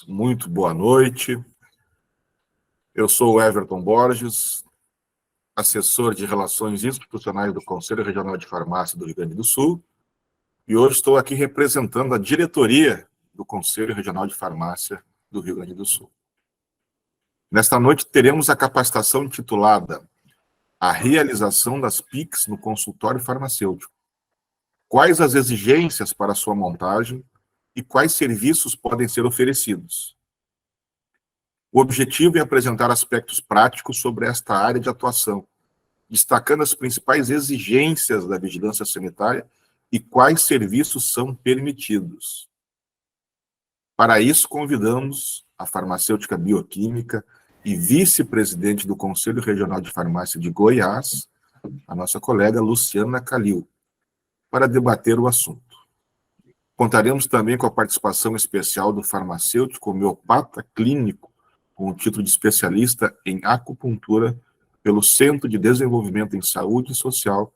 muito boa noite. Eu sou o Everton Borges, assessor de Relações Institucionais do Conselho Regional de Farmácia do Rio Grande do Sul, e hoje estou aqui representando a diretoria do Conselho Regional de Farmácia do Rio Grande do Sul. Nesta noite teremos a capacitação intitulada A Realização das PICs no Consultório Farmacêutico. Quais as exigências para sua montagem e quais serviços podem ser oferecidos? O objetivo é apresentar aspectos práticos sobre esta área de atuação, destacando as principais exigências da vigilância sanitária e quais serviços são permitidos. Para isso, convidamos a farmacêutica bioquímica e vice-presidente do Conselho Regional de Farmácia de Goiás, a nossa colega Luciana Calil, para debater o assunto. Contaremos também com a participação especial do farmacêutico homeopata clínico, com o título de especialista em acupuntura pelo Centro de Desenvolvimento em Saúde Social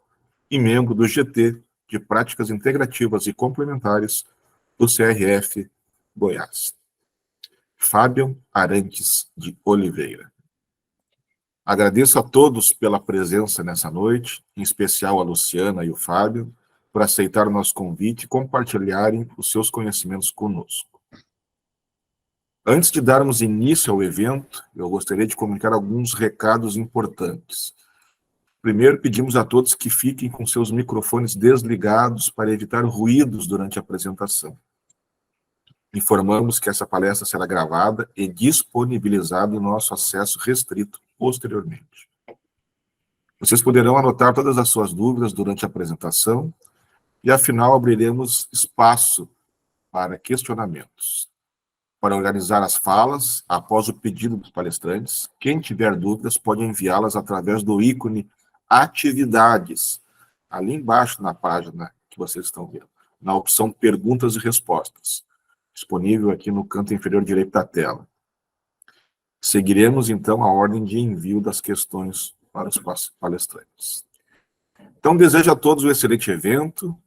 e membro do GT de Práticas Integrativas e Complementares do CRF Goiás, Fábio Arantes de Oliveira. Agradeço a todos pela presença nessa noite, em especial a Luciana e o Fábio, por aceitar o nosso convite e compartilharem os seus conhecimentos conosco. Antes de darmos início ao evento, eu gostaria de comunicar alguns recados importantes. Primeiro, pedimos a todos que fiquem com seus microfones desligados para evitar ruídos durante a apresentação. Informamos que essa palestra será gravada e disponibilizada em nosso acesso restrito posteriormente. Vocês poderão anotar todas as suas dúvidas durante a apresentação e, afinal, abriremos espaço para questionamentos. Para organizar as falas, após o pedido dos palestrantes, quem tiver dúvidas pode enviá-las através do ícone Atividades, ali embaixo na página que vocês estão vendo, na opção Perguntas e Respostas, disponível aqui no canto inferior direito da tela. Seguiremos, então, a ordem de envio das questões para os palestrantes. Então, desejo a todos um excelente evento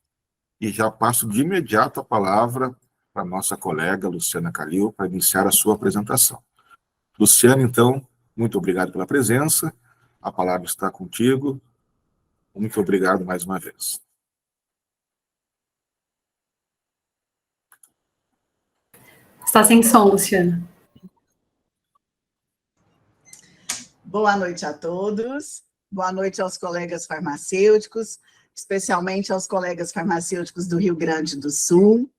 e já passo de imediato a palavra para a nossa colega Luciana Calil para iniciar a sua apresentação. Luciana, então, muito obrigado pela presença. A palavra está contigo. Muito obrigado mais uma vez. Está sem som, Luciana. Boa noite a todos. Boa noite aos colegas farmacêuticos, especialmente aos colegas farmacêuticos do Rio Grande do Sul.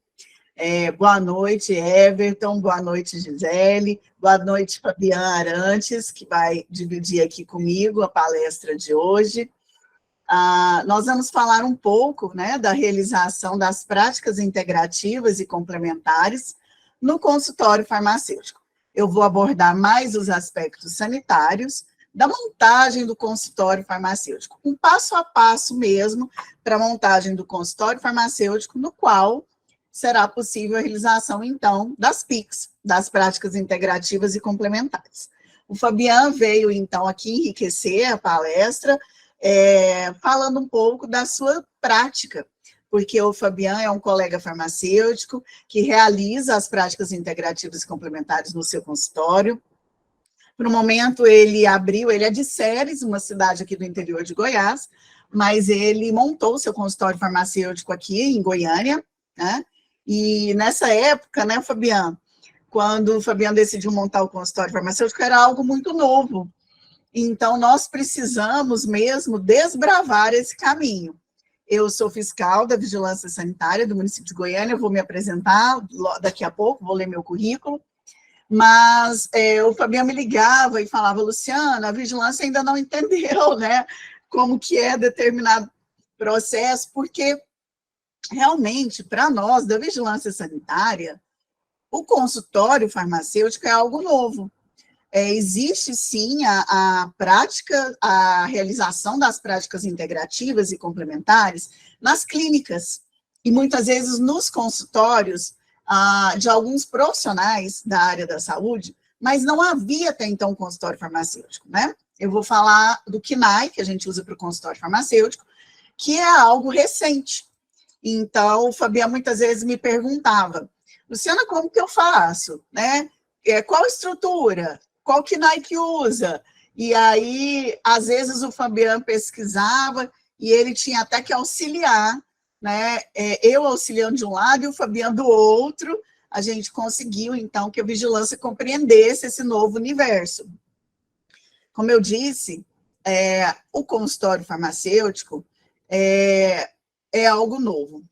Boa noite, Everton. Boa noite, Gisele. Boa noite, Fabiana Arantes, que vai dividir aqui comigo a palestra de hoje. Nós vamos falar um pouco, né, da realização das práticas integrativas e complementares no consultório farmacêutico. Eu vou abordar mais os aspectos sanitários da montagem do consultório farmacêutico, um passo a passo mesmo para a montagem do consultório farmacêutico, no qual será possível a realização, então, das PICs, das práticas integrativas e complementares. O Fabian veio, então, aqui enriquecer a palestra, falando um pouco da sua prática, porque o Fabian é um colega farmacêutico que realiza as práticas integrativas e complementares no seu consultório. No momento, ele é de Ceres, uma cidade aqui do interior de Goiás, mas ele montou o seu consultório farmacêutico aqui em Goiânia, né? E nessa época, né, Fabian, quando o Fabian decidiu montar o consultório farmacêutico, era algo muito novo. Então, nós precisamos mesmo desbravar esse caminho. Eu sou fiscal da Vigilância Sanitária do município de Goiânia, eu vou me apresentar daqui a pouco, vou ler meu currículo, mas o Fabian me ligava e falava, Luciana, a vigilância ainda não entendeu, né, como que é determinado processo, porque realmente, para nós, da vigilância sanitária, o consultório farmacêutico é algo novo. Existe, sim, a prática, a realização das práticas integrativas e complementares nas clínicas, e muitas vezes nos consultórios de alguns profissionais da área da saúde, mas não havia até então consultório farmacêutico, né? Eu vou falar do KNAI, que a gente usa para o consultório farmacêutico, que é algo recente. Então, o Fabiano muitas vezes me perguntava, Luciana, como que eu faço, né? qual estrutura? Qual que Nike usa? E aí, às vezes, o Fabiano pesquisava e ele tinha até que auxiliar, né? Eu auxiliando de um lado e o Fabiano do outro. A gente conseguiu, então, que a vigilância compreendesse esse novo universo. Como eu disse, o consultório farmacêutico é algo novo.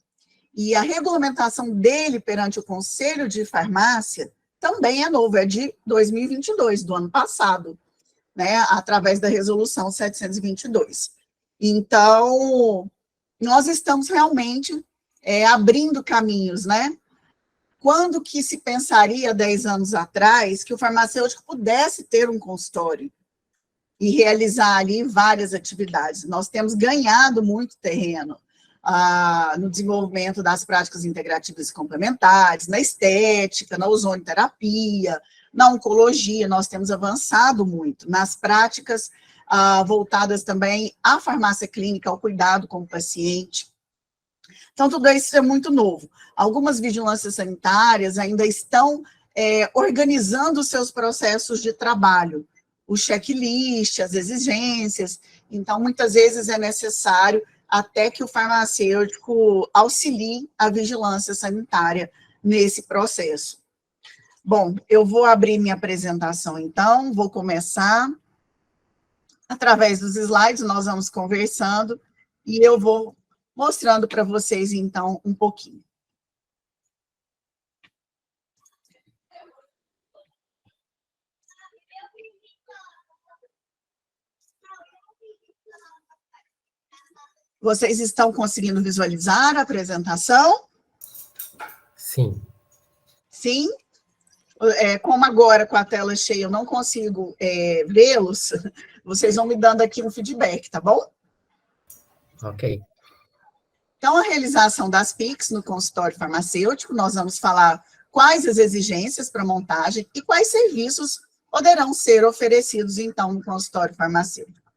E a regulamentação dele perante o Conselho de Farmácia também é novo, é de 2022, do ano passado, né, através da resolução 722. Então, nós estamos realmente abrindo caminhos, né? Quando que se pensaria, 10 anos atrás, que o farmacêutico pudesse ter um consultório e realizar ali várias atividades? Nós temos ganhado muito terreno no desenvolvimento das práticas integrativas e complementares, na estética, na ozonoterapia, na oncologia. Nós temos avançado muito nas práticas voltadas também à farmácia clínica, ao cuidado com o paciente. Então, tudo isso é muito novo. Algumas vigilâncias sanitárias ainda estão organizando os seus processos de trabalho, o checklist, as exigências. Então, muitas vezes é necessário até que o farmacêutico auxilie a vigilância sanitária nesse processo. Bom, eu vou abrir minha apresentação, então, vou começar. Através dos slides, nós vamos conversando e eu vou mostrando para vocês, então, um pouquinho. Vocês estão conseguindo visualizar a apresentação? Sim. Sim? Como agora com a tela cheia eu não consigo vê-los, vocês vão me dando aqui um feedback, tá bom? Ok. Então, a realização das PICs no consultório farmacêutico, nós vamos falar quais as exigências para montagem e quais serviços poderão ser oferecidos, então, no consultório farmacêutico.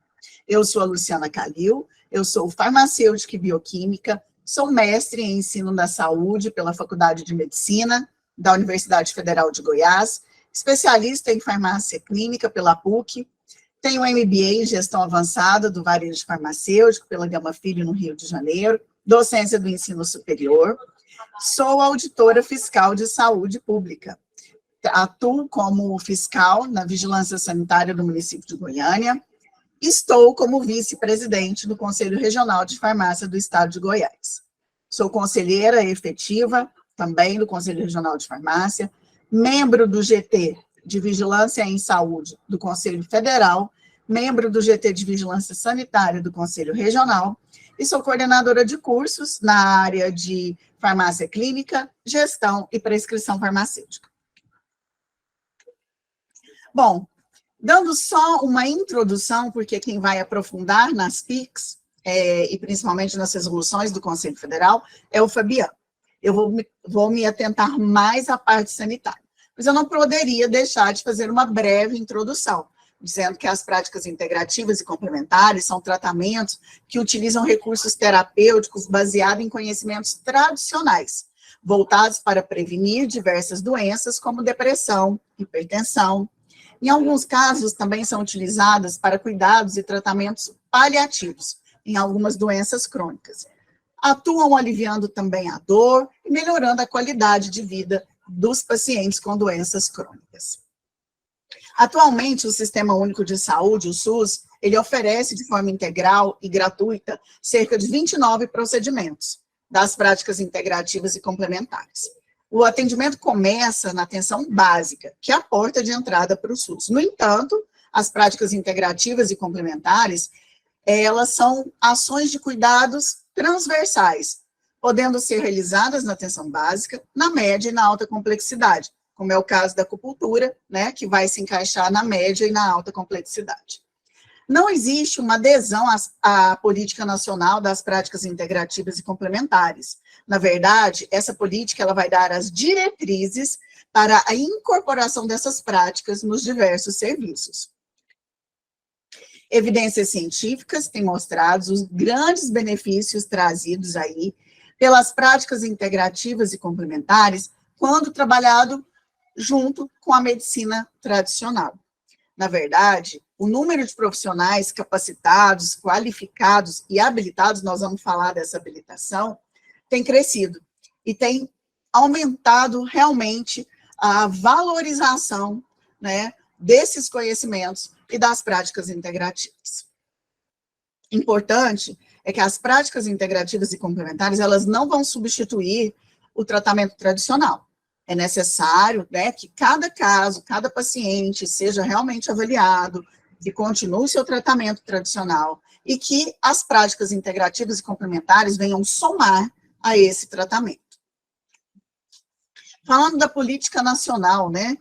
Eu sou a Luciana Calil, eu sou farmacêutica e bioquímica, sou mestre em ensino da saúde pela Faculdade de Medicina da Universidade Federal de Goiás, especialista em farmácia clínica pela PUC, tenho MBA em gestão avançada do varejo farmacêutico pela Gama Filho, no Rio de Janeiro, docência do ensino superior, sou auditora fiscal de saúde pública, atuo como fiscal na vigilância sanitária do município de Goiânia, estou como vice-presidente do Conselho Regional de Farmácia do Estado de Goiás. Sou conselheira efetiva também do Conselho Regional de Farmácia, membro do GT de Vigilância em Saúde do Conselho Federal, membro do GT de Vigilância Sanitária do Conselho Regional, e sou coordenadora de cursos na área de farmácia clínica, gestão e prescrição farmacêutica. Bom, dando só uma introdução, porque quem vai aprofundar nas PICs, e principalmente nas resoluções do Conselho Federal, é o Fabiano. Eu vou me atentar mais à parte sanitária. Mas eu não poderia deixar de fazer uma breve introdução, dizendo que as práticas integrativas e complementares são tratamentos que utilizam recursos terapêuticos baseados em conhecimentos tradicionais, voltados para prevenir diversas doenças, como depressão, hipertensão. Em alguns casos, também são utilizadas para cuidados e tratamentos paliativos, em algumas doenças crônicas. Atuam aliviando também a dor e melhorando a qualidade de vida dos pacientes com doenças crônicas. Atualmente, o Sistema Único de Saúde, o SUS, ele oferece de forma integral e gratuita cerca de 29 procedimentos das práticas integrativas e complementares. O atendimento começa na atenção básica, que é a porta de entrada para o SUS. No entanto, as práticas integrativas e complementares, elas são ações de cuidados transversais, podendo ser realizadas na atenção básica, na média e na alta complexidade, como é o caso da acupuntura, né, que vai se encaixar na média e na alta complexidade. Não existe uma adesão à política nacional das práticas integrativas e complementares. Na verdade, essa política ela vai dar as diretrizes para a incorporação dessas práticas nos diversos serviços. Evidências científicas têm mostrado os grandes benefícios trazidos aí pelas práticas integrativas e complementares quando trabalhado junto com a medicina tradicional. Na verdade, o número de profissionais capacitados, qualificados e habilitados, nós vamos falar dessa habilitação, tem crescido e tem aumentado realmente a valorização, né, desses conhecimentos e das práticas integrativas. Importante é que as práticas integrativas e complementares, elas não vão substituir o tratamento tradicional. É necessário, né, que cada caso, cada paciente seja realmente avaliado, que continue seu tratamento tradicional e que as práticas integrativas e complementares venham somar a esse tratamento. Falando da política nacional, né,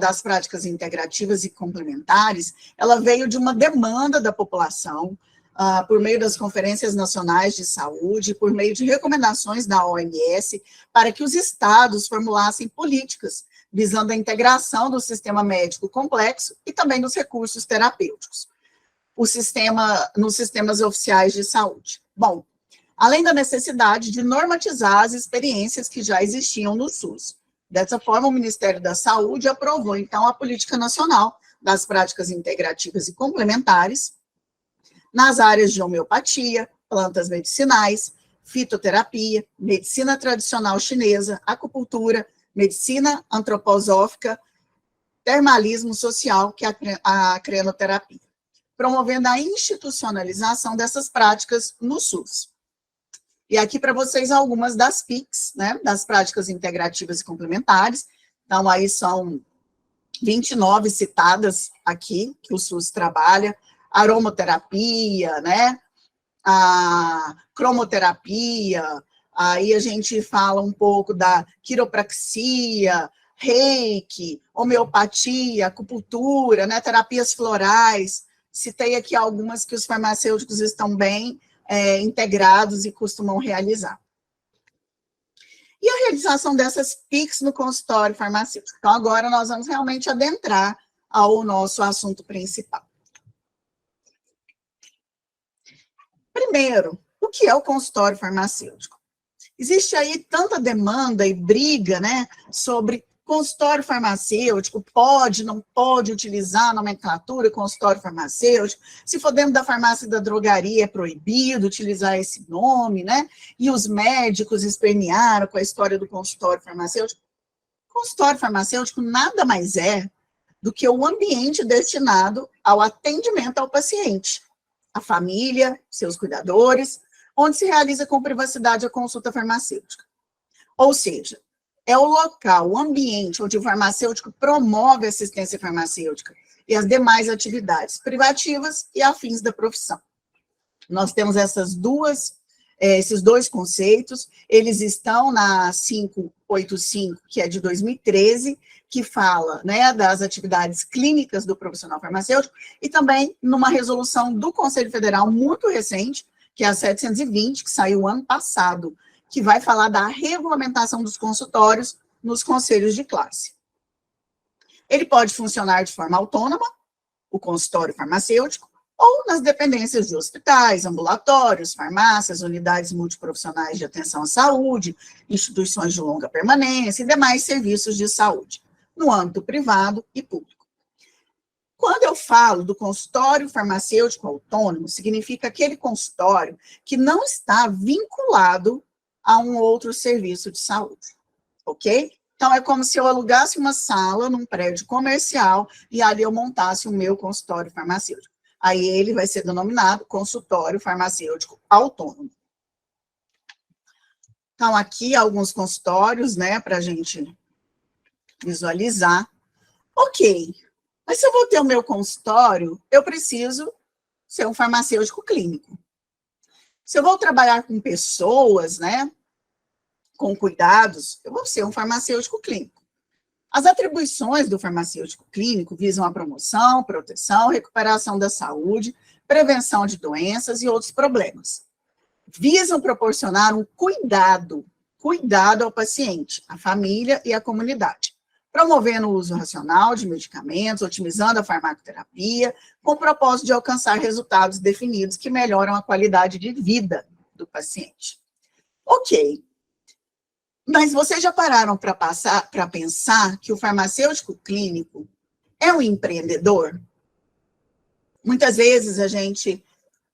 das práticas integrativas e complementares, ela veio de uma demanda da população, por meio das conferências nacionais de saúde, por meio de recomendações da OMS, para que os estados formulassem políticas visando a integração do sistema médico complexo e também dos recursos terapêuticos, nos sistemas oficiais de saúde. Bom, além da necessidade de normatizar as experiências que já existiam no SUS. Dessa forma, o Ministério da Saúde aprovou, então, a Política Nacional das Práticas Integrativas e Complementares nas áreas de homeopatia, plantas medicinais, fitoterapia, medicina tradicional chinesa, acupuntura, medicina antroposófica, termalismo social, que é a crenoterapia, promovendo a institucionalização dessas práticas no SUS. E aqui para vocês algumas das PICs, né, das práticas integrativas e complementares. Então, aí são 29 citadas aqui, que o SUS trabalha: aromaterapia, né, a cromoterapia, aí a gente fala um pouco da quiropraxia, reiki, homeopatia, acupuntura, né, terapias florais. Citei aqui algumas que os farmacêuticos estão bem integrados e costumam realizar. E a realização dessas PICs no consultório farmacêutico. Então, agora nós vamos realmente adentrar ao nosso assunto principal. Primeiro, o que é o consultório farmacêutico? Existe aí tanta demanda e briga, né, sobre consultório farmacêutico, pode, não pode utilizar a nomenclatura consultório farmacêutico, se for dentro da farmácia e da drogaria é proibido utilizar esse nome, né, e os médicos espernearam com a história do consultório farmacêutico. O consultório farmacêutico nada mais é do que o ambiente destinado ao atendimento ao paciente, a família, seus cuidadores, onde se realiza com privacidade a consulta farmacêutica. Ou seja, é o local, o ambiente onde o farmacêutico promove a assistência farmacêutica e as demais atividades privativas e afins da profissão. Nós temos esses dois conceitos, eles estão na 585, que é de 2013, que fala, né, das atividades clínicas do profissional farmacêutico, e também numa resolução do Conselho Federal muito recente, que é a 720, que saiu ano passado, que vai falar da regulamentação dos consultórios nos conselhos de classe. Ele pode funcionar de forma autônoma, o consultório farmacêutico, ou nas dependências de hospitais, ambulatórios, farmácias, unidades multiprofissionais de atenção à saúde, instituições de longa permanência e demais serviços de saúde, no âmbito privado e público. Quando eu falo do consultório farmacêutico autônomo, significa aquele consultório que não está vinculado a um outro serviço de saúde, ok? Então, é como se eu alugasse uma sala num prédio comercial e ali eu montasse o meu consultório farmacêutico. Aí ele vai ser denominado consultório farmacêutico autônomo. Então, aqui alguns consultórios, né, para a gente visualizar. Ok, mas se eu vou ter o meu consultório, eu preciso ser um farmacêutico clínico. Se eu vou trabalhar com pessoas, né, com cuidados, eu vou ser um farmacêutico clínico. As atribuições do farmacêutico clínico visam a promoção, proteção, recuperação da saúde, prevenção de doenças e outros problemas. Visam proporcionar um cuidado ao paciente, à família e à comunidade, promovendo o uso racional de medicamentos, otimizando a farmacoterapia, com o propósito de alcançar resultados definidos que melhoram a qualidade de vida do paciente. Ok. Mas vocês já pararam para pensar que o farmacêutico clínico é um empreendedor? Muitas vezes a gente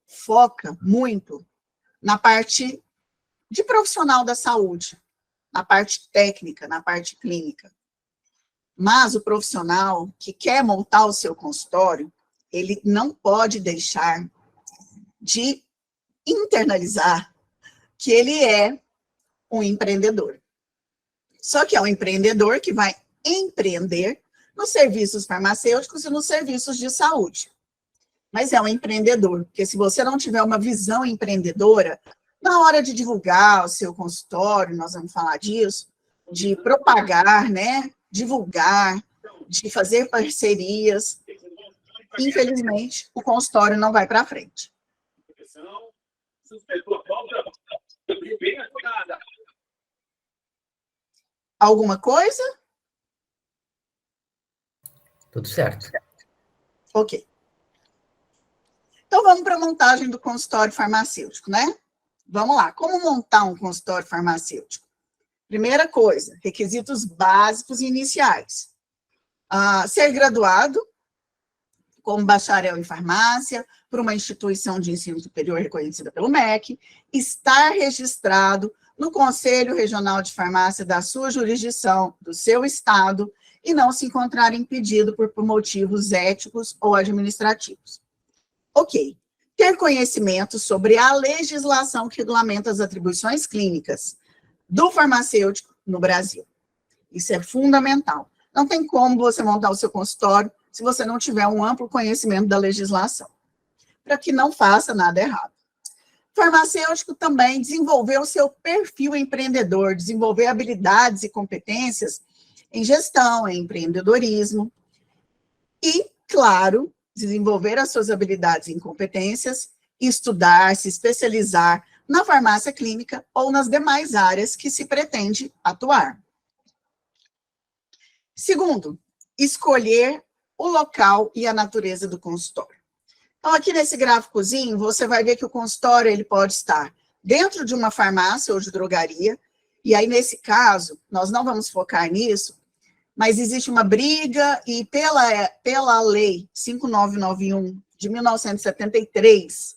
foca muito na parte de profissional da saúde, na parte técnica, na parte clínica. Mas o profissional que quer montar o seu consultório, ele não pode deixar de internalizar que ele é um empreendedor. Só que é um empreendedor que vai empreender nos serviços farmacêuticos e nos serviços de saúde. Mas é um empreendedor, porque se você não tiver uma visão empreendedora, na hora de divulgar o seu consultório, nós vamos falar disso, de propagar, né, divulgar, de fazer parcerias, infelizmente, o consultório não vai para frente. Alguma coisa? Tudo certo. Ok. Então, vamos para a montagem do consultório farmacêutico, né? Vamos lá. Como montar um consultório farmacêutico? Primeira coisa, requisitos básicos e iniciais. Ser graduado como bacharel em farmácia por uma instituição de ensino superior reconhecida pelo MEC, estar registrado no Conselho Regional de Farmácia da sua jurisdição, do seu estado, e não se encontrar impedido por motivos éticos ou administrativos. Ok. Ter conhecimento sobre a legislação que regulamenta as atribuições clínicas do farmacêutico no Brasil. Isso é fundamental. Não tem como você montar o seu consultório se você não tiver um amplo conhecimento da legislação, para que não faça nada errado. Farmacêutico também desenvolver o seu perfil empreendedor, desenvolver habilidades e competências em gestão, em empreendedorismo e, claro, desenvolver as suas habilidades e competências, estudar, se especializar na farmácia clínica ou nas demais áreas que se pretende atuar. Segundo, escolher o local e a natureza do consultório. Então, aqui nesse gráficozinho, você vai ver que o consultório ele pode estar dentro de uma farmácia ou de drogaria, e aí, nesse caso, nós não vamos focar nisso, mas existe uma briga, e pela lei 5991 de 1973,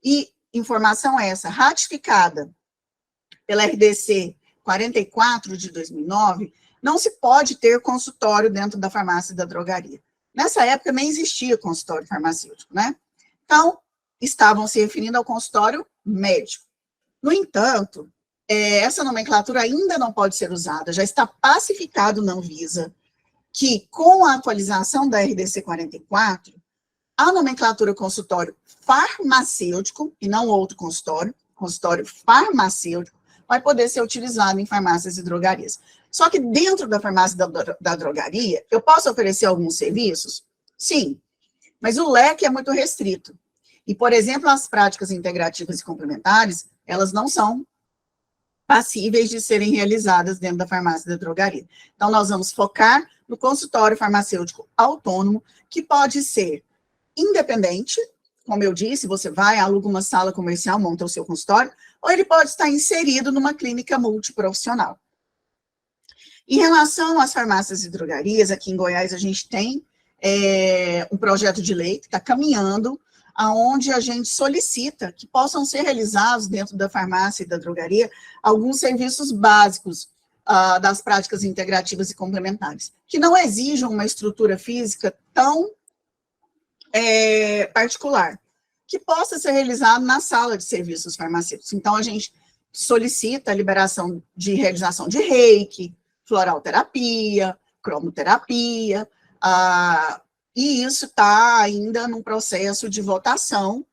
e informação essa, ratificada pela RDC 44 de 2009, não se pode ter consultório dentro da farmácia e da drogaria. Nessa época nem existia consultório farmacêutico, né? Então, estavam se referindo ao consultório médico. No entanto, essa nomenclatura ainda não pode ser usada, já está pacificado na Anvisa que, com a atualização da RDC 44, a nomenclatura consultório farmacêutico, e não outro consultório farmacêutico, vai poder ser utilizado em farmácias e drogarias. Só que dentro da farmácia e da drogaria, eu posso oferecer alguns serviços? Sim, mas o leque é muito restrito. E, por exemplo, as práticas integrativas e complementares, elas não são passíveis de serem realizadas dentro da farmácia e da drogaria. Então, nós vamos focar no consultório farmacêutico autônomo, que pode ser independente, como eu disse, você vai, aluga uma sala comercial, monta o seu consultório, ou ele pode estar inserido numa clínica multiprofissional. Em relação às farmácias e drogarias, aqui em Goiás a gente tem um projeto de lei que está caminhando, aonde a gente solicita que possam ser realizados dentro da farmácia e da drogaria alguns serviços básicos das práticas integrativas e complementares, que não exijam uma estrutura física tão particular, que possa ser realizado na sala de serviços farmacêuticos. Então, a gente solicita a liberação de realização de reiki, floralterapia, cromoterapia, e isso está ainda num processo de votação,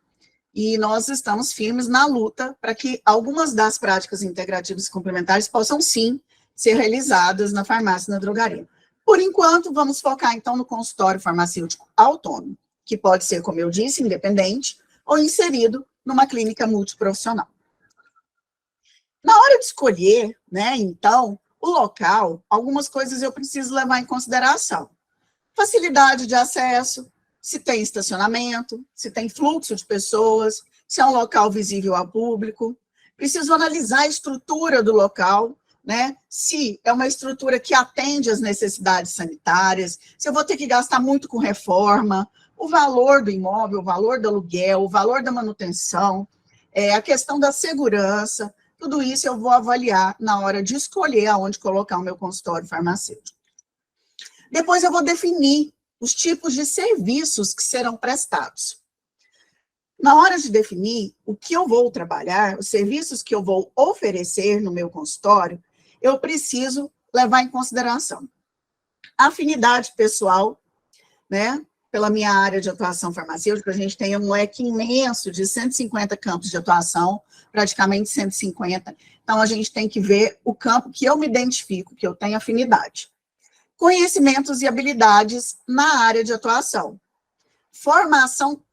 e nós estamos firmes na luta para que algumas das práticas integrativas e complementares possam, sim, ser realizadas na farmácia e na drogaria. Por enquanto, vamos focar, então, no consultório farmacêutico autônomo, que pode ser, como eu disse, independente, ou inserido numa clínica multiprofissional. Na hora de escolher, né, então, o local, algumas coisas eu preciso levar em consideração. Facilidade de acesso, se tem estacionamento, se tem fluxo de pessoas, se é um local visível ao público. Preciso analisar a estrutura do local, né? Se é uma estrutura que atende às necessidades sanitárias, se eu vou ter que gastar muito com reforma, o valor do imóvel, o valor do aluguel, o valor da manutenção, a questão da segurança, tudo isso eu vou avaliar na hora de escolher aonde colocar o meu consultório farmacêutico. Depois eu vou definir os tipos de serviços que serão prestados. Na hora de definir o que eu vou trabalhar, os serviços que eu vou oferecer no meu consultório, eu preciso levar em consideração a afinidade pessoal, né? Pela minha área de atuação farmacêutica, a gente tem um leque imenso de 150 campos de atuação, praticamente 150. Então, a gente tem que ver o campo que eu me identifico, que eu tenho afinidade. Conhecimentos e habilidades na área de atuação. Formação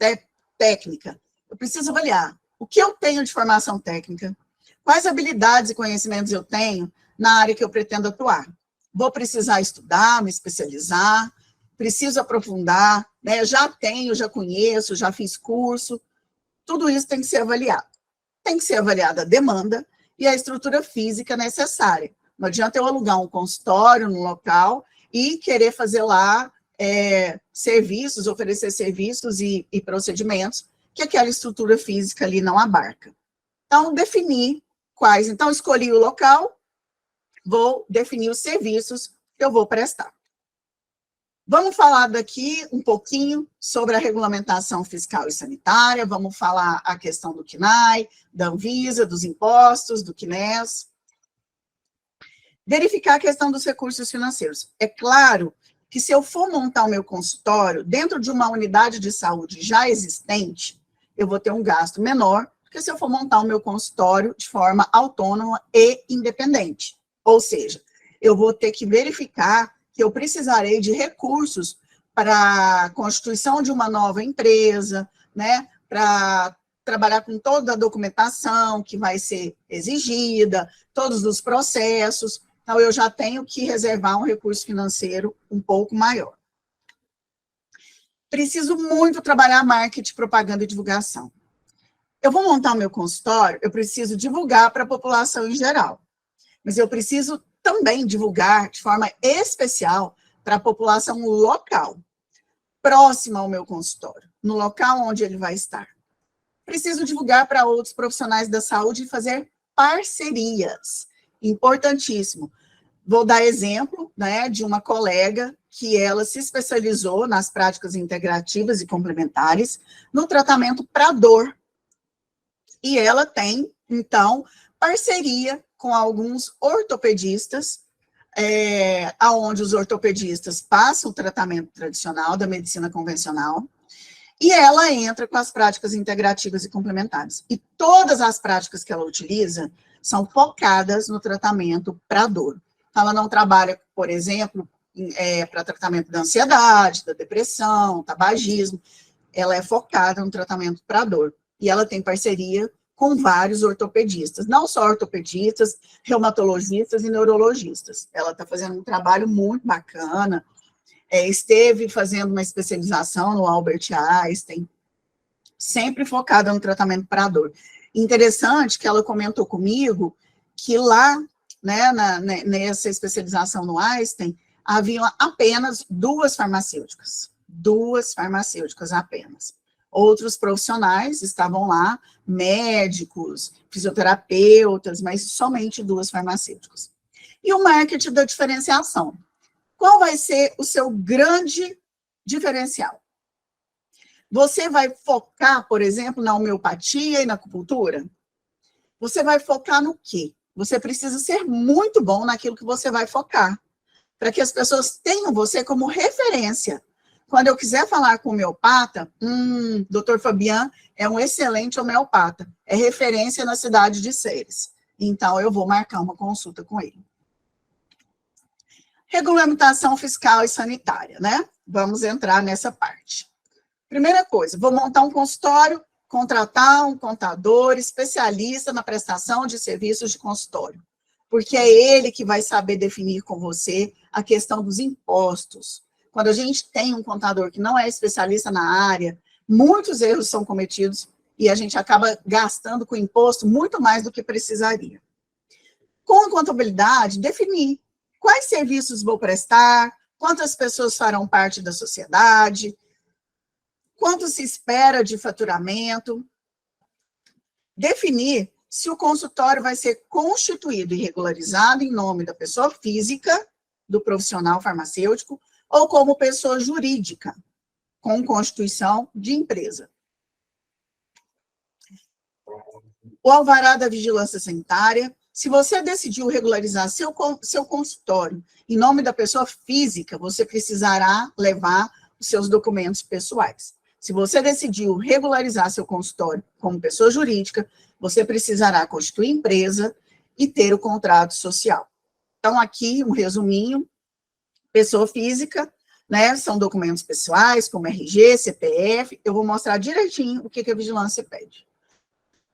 técnica. Eu preciso avaliar o que eu tenho de formação técnica, quais habilidades e conhecimentos eu tenho na área que eu pretendo atuar. Vou precisar estudar, me especializar, preciso aprofundar, né? Já conheço, já fiz curso. Tudo isso tem que ser avaliado. Tem que ser avaliada a demanda e a estrutura física necessária. Não adianta eu alugar um consultório no local e querer fazer lá serviços, oferecer serviços e procedimentos que aquela estrutura física ali não abarca. Então, definir quais. Então, escolhi o local, vou definir os serviços que eu vou prestar. Vamos falar daqui um pouquinho sobre a regulamentação fiscal e sanitária, vamos falar a questão do CNAE, da Anvisa, dos impostos, do CNES. Verificar a questão dos recursos financeiros. É claro que se eu for montar o meu consultório dentro de uma unidade de saúde já existente, eu vou ter um gasto menor do que se eu for montar o meu consultório de forma autônoma e independente. Ou seja, eu vou ter que verificar que eu precisarei de recursos para a constituição de uma nova empresa, né, para trabalhar com toda a documentação que vai ser exigida, todos os processos. Então, eu já tenho que reservar um recurso financeiro um pouco maior. Preciso muito trabalhar marketing, propaganda e divulgação. Eu vou montar o meu consultório, eu preciso divulgar para a população em geral. Mas eu preciso também divulgar de forma especial para a população local, próxima ao meu consultório, no local onde ele vai estar. Preciso divulgar para outros profissionais da saúde e fazer parcerias. Importantíssimo. Vou dar exemplo, né, de uma colega que ela se especializou nas práticas integrativas e complementares no tratamento para dor. E ela tem, então, parceria com alguns ortopedistas, aonde os ortopedistas passam o tratamento tradicional da medicina convencional, e ela entra com as práticas integrativas e complementares. E todas as práticas que ela utiliza são focadas no tratamento para dor. Então, ela não trabalha, por exemplo, para tratamento da ansiedade, da depressão, tabagismo. Ela é focada no tratamento para dor. E ela tem parceria com vários ortopedistas, não só ortopedistas, reumatologistas e neurologistas. Ela está fazendo um trabalho muito bacana, esteve fazendo uma especialização no Albert Einstein, sempre focada no tratamento para dor. Interessante que ela comentou comigo que lá, né, nessa especialização no Einstein, haviam apenas duas farmacêuticas apenas. Outros profissionais estavam lá, médicos, fisioterapeutas, mas somente duas farmacêuticas. E o marketing da diferenciação. Qual vai ser o seu grande diferencial? Você vai focar, por exemplo, na homeopatia e na acupuntura? Você vai focar no quê? Você precisa ser muito bom naquilo que você vai focar, para que as pessoas tenham você como referência. Quando eu quiser falar com o homeopata, Dr. Fabian é um excelente homeopata, é referência na cidade de Ceres. Então, eu vou marcar uma consulta com ele. Regulamentação fiscal e sanitária, né? Vamos entrar nessa parte. Primeira coisa, vou montar um consultório, contratar um contador especialista na prestação de serviços de consultório, porque é ele que vai saber definir com você a questão dos impostos. Quando a gente tem um contador que não é especialista na área, muitos erros são cometidos e a gente acaba gastando com imposto muito mais do que precisaria. com a contabilidade, definir quais serviços vou prestar, quantas pessoas farão parte da sociedade, quanto se espera de faturamento, definir se o consultório vai ser constituído e regularizado em nome da pessoa física, do profissional farmacêutico, ou como pessoa jurídica, com constituição de empresa. O alvará da vigilância sanitária, se você decidiu regularizar seu consultório em nome da pessoa física, você precisará levar os seus documentos pessoais. Se você decidiu regularizar seu consultório como pessoa jurídica, você precisará constituir empresa e ter o contrato social. Então, aqui, um resuminho, pessoa física, né, são documentos pessoais, como RG, CPF, eu vou mostrar direitinho o que a vigilância pede.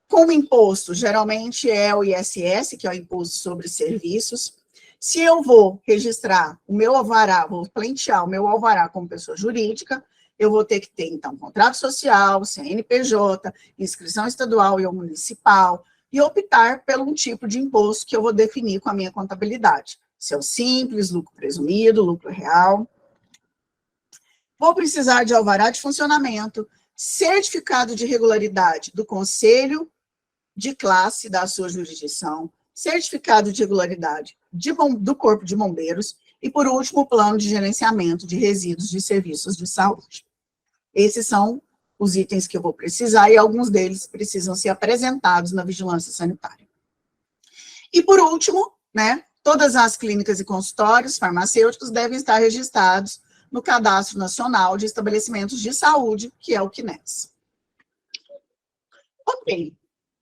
Como imposto, geralmente é o ISS, que é o Imposto sobre Serviços. Se eu vou registrar o meu alvará, vou pleitear o meu alvará como pessoa jurídica, eu vou ter que ter, então, contrato social, CNPJ, inscrição estadual e ou municipal, e optar por um tipo de imposto que eu vou definir com a minha contabilidade. Se é o simples, lucro presumido, lucro real. Vou precisar de alvará de funcionamento, certificado de regularidade do Conselho de Classe da sua jurisdição, certificado de regularidade do Corpo de Bombeiros e, por último, o plano de gerenciamento de resíduos de serviços de saúde. Esses são os itens que eu vou precisar e alguns deles precisam ser apresentados na vigilância sanitária. E, por último, né, todas as clínicas e consultórios farmacêuticos devem estar registrados no Cadastro Nacional de Estabelecimentos de Saúde, que é o CNES. Ok,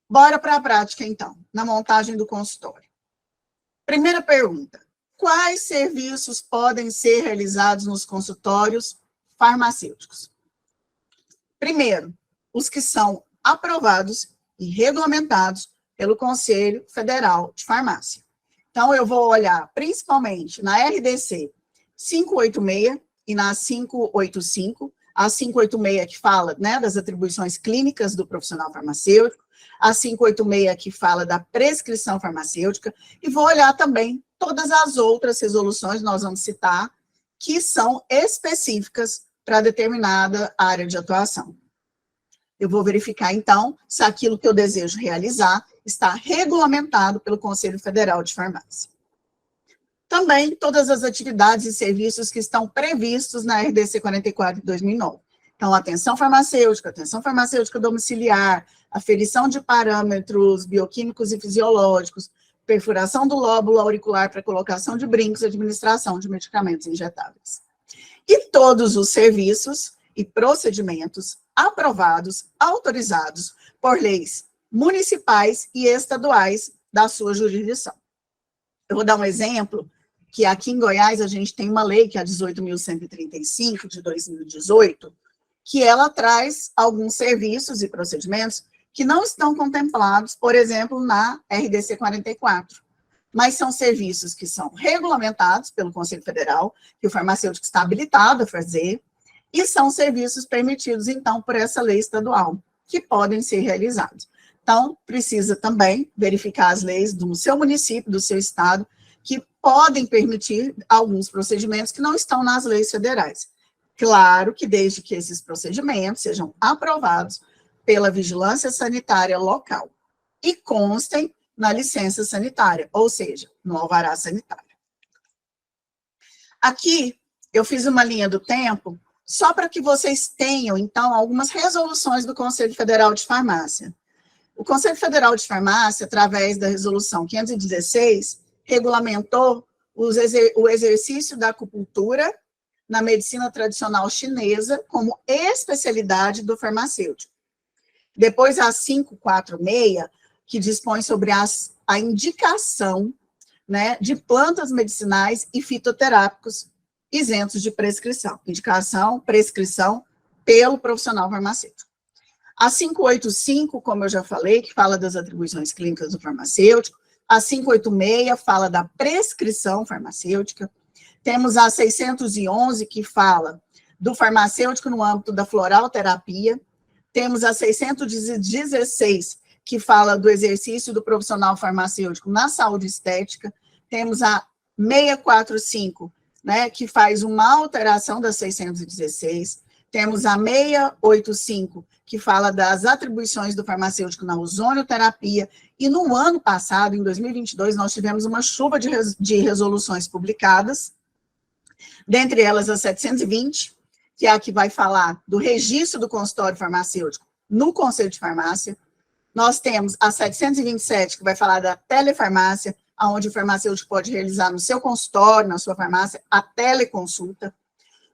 bora para a prática, então, na montagem do consultório. Primeira pergunta: quais serviços podem ser realizados nos consultórios farmacêuticos? Primeiro, os que são aprovados e regulamentados pelo Conselho Federal de Farmácia. Então, eu vou olhar principalmente na RDC 586 e na 585, a 586 que fala, né, das atribuições clínicas do profissional farmacêutico, a 586 que fala da prescrição farmacêutica, e vou olhar também todas as outras resoluções, nós vamos citar, que são específicas para determinada área de atuação. Eu vou verificar, então, se aquilo que eu desejo realizar está regulamentado pelo Conselho Federal de Farmácia. Também todas as atividades e serviços que estão previstos na RDC 44 de 2009. Então, atenção farmacêutica domiciliar, aferição de parâmetros bioquímicos e fisiológicos, perfuração do lóbulo auricular para colocação de brincos, administração de medicamentos injetáveis. E todos os serviços e procedimentos aprovados, autorizados por leis municipais e estaduais da sua jurisdição. Eu vou dar um exemplo, que aqui em Goiás a gente tem uma lei, que é a 18.135, de 2018, que ela traz alguns serviços e procedimentos que não estão contemplados, por exemplo, na RDC 44, mas são serviços que são regulamentados pelo Conselho Federal, que o farmacêutico está habilitado a fazer, e são serviços permitidos, então, por essa lei estadual, que podem ser realizados. Então, precisa também verificar as leis do seu município, do seu estado, que podem permitir alguns procedimentos que não estão nas leis federais. Claro que desde que esses procedimentos sejam aprovados pela vigilância sanitária local e constem na licença sanitária, ou seja, no alvará sanitário. Aqui, eu fiz uma linha do tempo, só para que vocês tenham, então, algumas resoluções do Conselho Federal de Farmácia. O Conselho Federal de Farmácia, através da resolução 516, regulamentou o exercício da acupuntura na medicina tradicional chinesa como especialidade do farmacêutico. Depois, a 546, que dispõe sobre a indicação, né, de plantas medicinais e fitoterápicos isentos de prescrição. Indicação, prescrição pelo profissional farmacêutico. A 585, como eu já falei, que fala das atribuições clínicas do farmacêutico. A 586 fala da prescrição farmacêutica. Temos a 611, que fala do farmacêutico no âmbito da floral terapia. Temos a 616, que fala do exercício do profissional farmacêutico na saúde estética. Temos a 645, né, que faz uma alteração da 616. Temos a 685, que fala das atribuições do farmacêutico na ozonioterapia. E no ano passado, em 2022, nós tivemos uma chuva de resoluções publicadas, dentre elas a 720, que é a que vai falar do registro do consultório farmacêutico no Conselho de Farmácia. Nós temos a 727, que vai falar da telefarmácia, onde o farmacêutico pode realizar no seu consultório, na sua farmácia, a teleconsulta.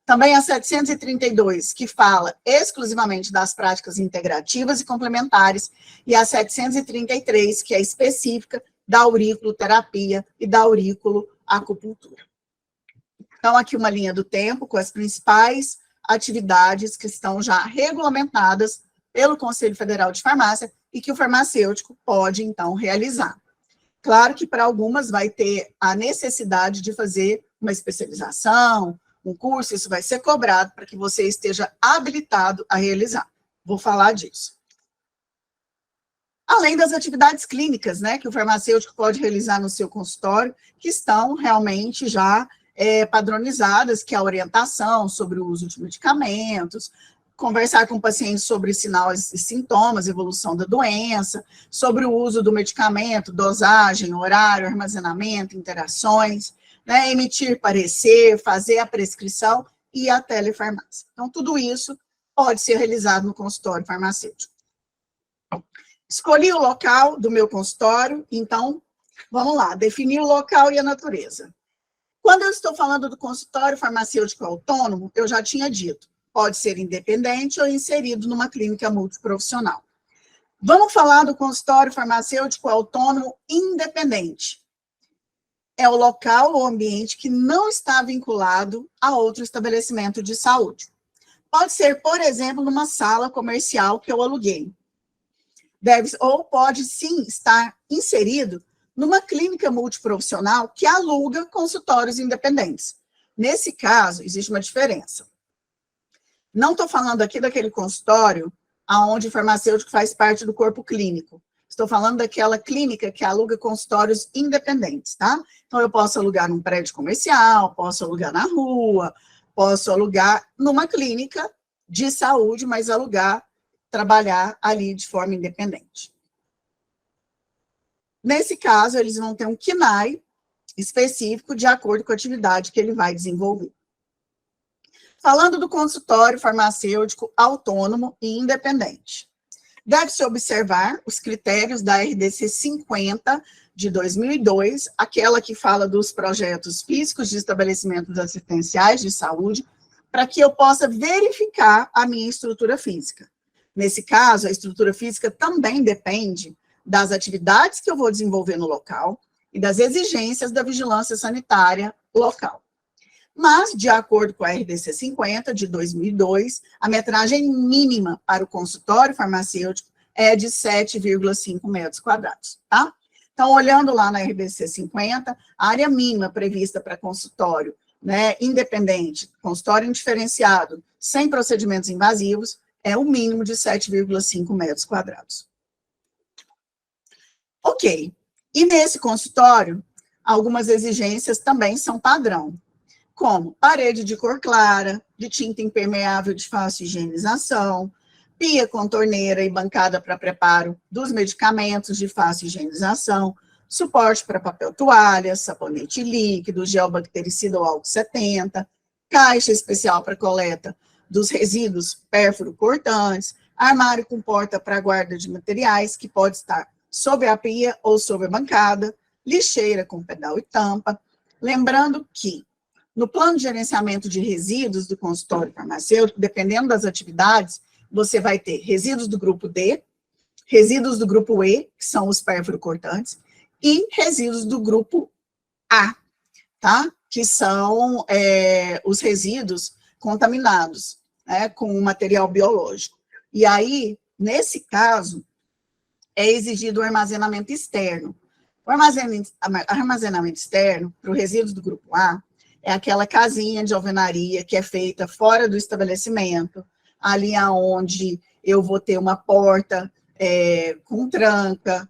Também a 732, que fala exclusivamente das práticas integrativas e complementares, e a 733, que é específica da auriculoterapia e da auriculoacupuntura. Então, aqui uma linha do tempo com as principais atividades que estão já regulamentadas pelo Conselho Federal de Farmácia e que o farmacêutico pode, então, realizar. Claro que para algumas vai ter a necessidade de fazer uma especialização, um curso, isso vai ser cobrado para que você esteja habilitado a realizar. Vou falar disso. Além das atividades clínicas, né, que o farmacêutico pode realizar no seu consultório, que estão realmente já padronizadas, que é a orientação sobre o uso de medicamentos, conversar com o paciente sobre sinais e sintomas, evolução da doença, sobre o uso do medicamento, dosagem, horário, armazenamento, interações, né, emitir parecer, fazer a prescrição e a telefarmácia. Então, tudo isso pode ser realizado no consultório farmacêutico. Escolhi o local do meu consultório, então, vamos lá, definir o local e a natureza. Quando eu estou falando do consultório farmacêutico autônomo, eu já tinha dito, pode ser independente ou inserido numa clínica multiprofissional. Vamos falar do consultório farmacêutico autônomo independente. É o local ou ambiente que não está vinculado a outro estabelecimento de saúde. Pode ser, por exemplo, numa sala comercial que eu aluguei. Ou pode, sim, estar inserido numa clínica multiprofissional que aluga consultórios independentes. Nesse caso, existe uma diferença. Não estou falando aqui daquele consultório onde o farmacêutico faz parte do corpo clínico. Estou falando daquela clínica que aluga consultórios independentes, tá? Então, eu posso alugar num prédio comercial, posso alugar na rua, posso alugar numa clínica de saúde, mas trabalhar ali de forma independente. Nesse caso, eles vão ter um KNAI específico de acordo com a atividade que ele vai desenvolver. Falando do consultório farmacêutico autônomo e independente. Deve-se observar os critérios da RDC 50 de 2002, aquela que fala dos projetos físicos de estabelecimentos assistenciais de saúde, para que eu possa verificar a minha estrutura física. Nesse caso, a estrutura física também depende das atividades que eu vou desenvolver no local e das exigências da vigilância sanitária local. Mas, de acordo com a RDC 50, de 2002, a metragem mínima para o consultório farmacêutico é de 7,5 metros quadrados, tá? Então, olhando lá na RDC 50, a área mínima prevista para consultório, né, independente, consultório indiferenciado, sem procedimentos invasivos, é o mínimo de 7,5 metros quadrados. Ok. E nesse consultório, algumas exigências também são padrão, como parede de cor clara, de tinta impermeável de fácil higienização, pia com torneira e bancada para preparo dos medicamentos de fácil higienização, suporte para papel toalha, sabonete líquido, gel bactericida ou álcool 70, caixa especial para coleta dos resíduos pérfuro cortantes, armário com porta para guarda de materiais, que pode estar sobre a pia ou sobre a bancada, lixeira com pedal e tampa. Lembrando que, no plano de gerenciamento de resíduos do consultório farmacêutico, dependendo das atividades, você vai ter resíduos do grupo D, resíduos do grupo E, que são os pérfuro cortantes, e resíduos do grupo A, tá? Que são os resíduos contaminados, né, com material biológico. E aí, nesse caso, é exigido o armazenamento externo. O armazenamento externo, para os resíduos do grupo A, é aquela casinha de alvenaria que é feita fora do estabelecimento, ali aonde eu vou ter uma porta com tranca,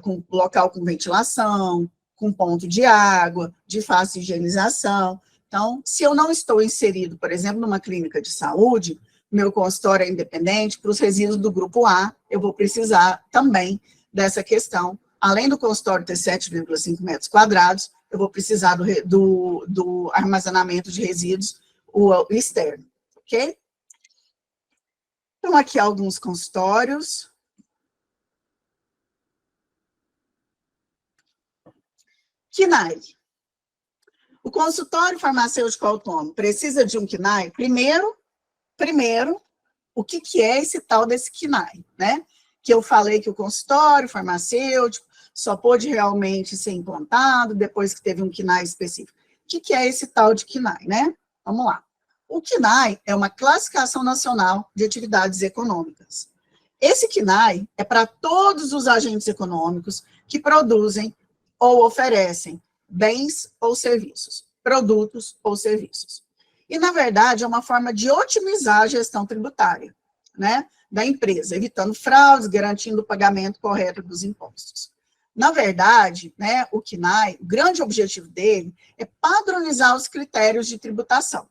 com local com ventilação, com ponto de água, de fácil higienização. Então, se eu não estou inserido, por exemplo, numa clínica de saúde, meu consultório é independente, para os resíduos do grupo A, eu vou precisar também dessa questão. Além do consultório ter 7,5 metros quadrados, eu vou precisar do armazenamento de resíduos, o externo, ok? Então, aqui alguns consultórios. KNAI. O consultório farmacêutico autônomo precisa de um KNAI? Primeiro, o que é esse tal desse KNAI, né? Que eu falei que o consultório farmacêutico só pôde realmente ser implantado depois que teve um KNAI específico. O que é esse tal de KNAI, né? Vamos lá. O KNAI é uma classificação nacional de atividades econômicas. Esse KNAI é para todos os agentes econômicos que produzem ou oferecem bens ou serviços, produtos ou serviços. E, na verdade, é uma forma de otimizar a gestão tributária, né, da empresa, evitando fraudes, garantindo o pagamento correto dos impostos. Na verdade, né, o KNAI, o grande objetivo dele é padronizar os critérios de tributação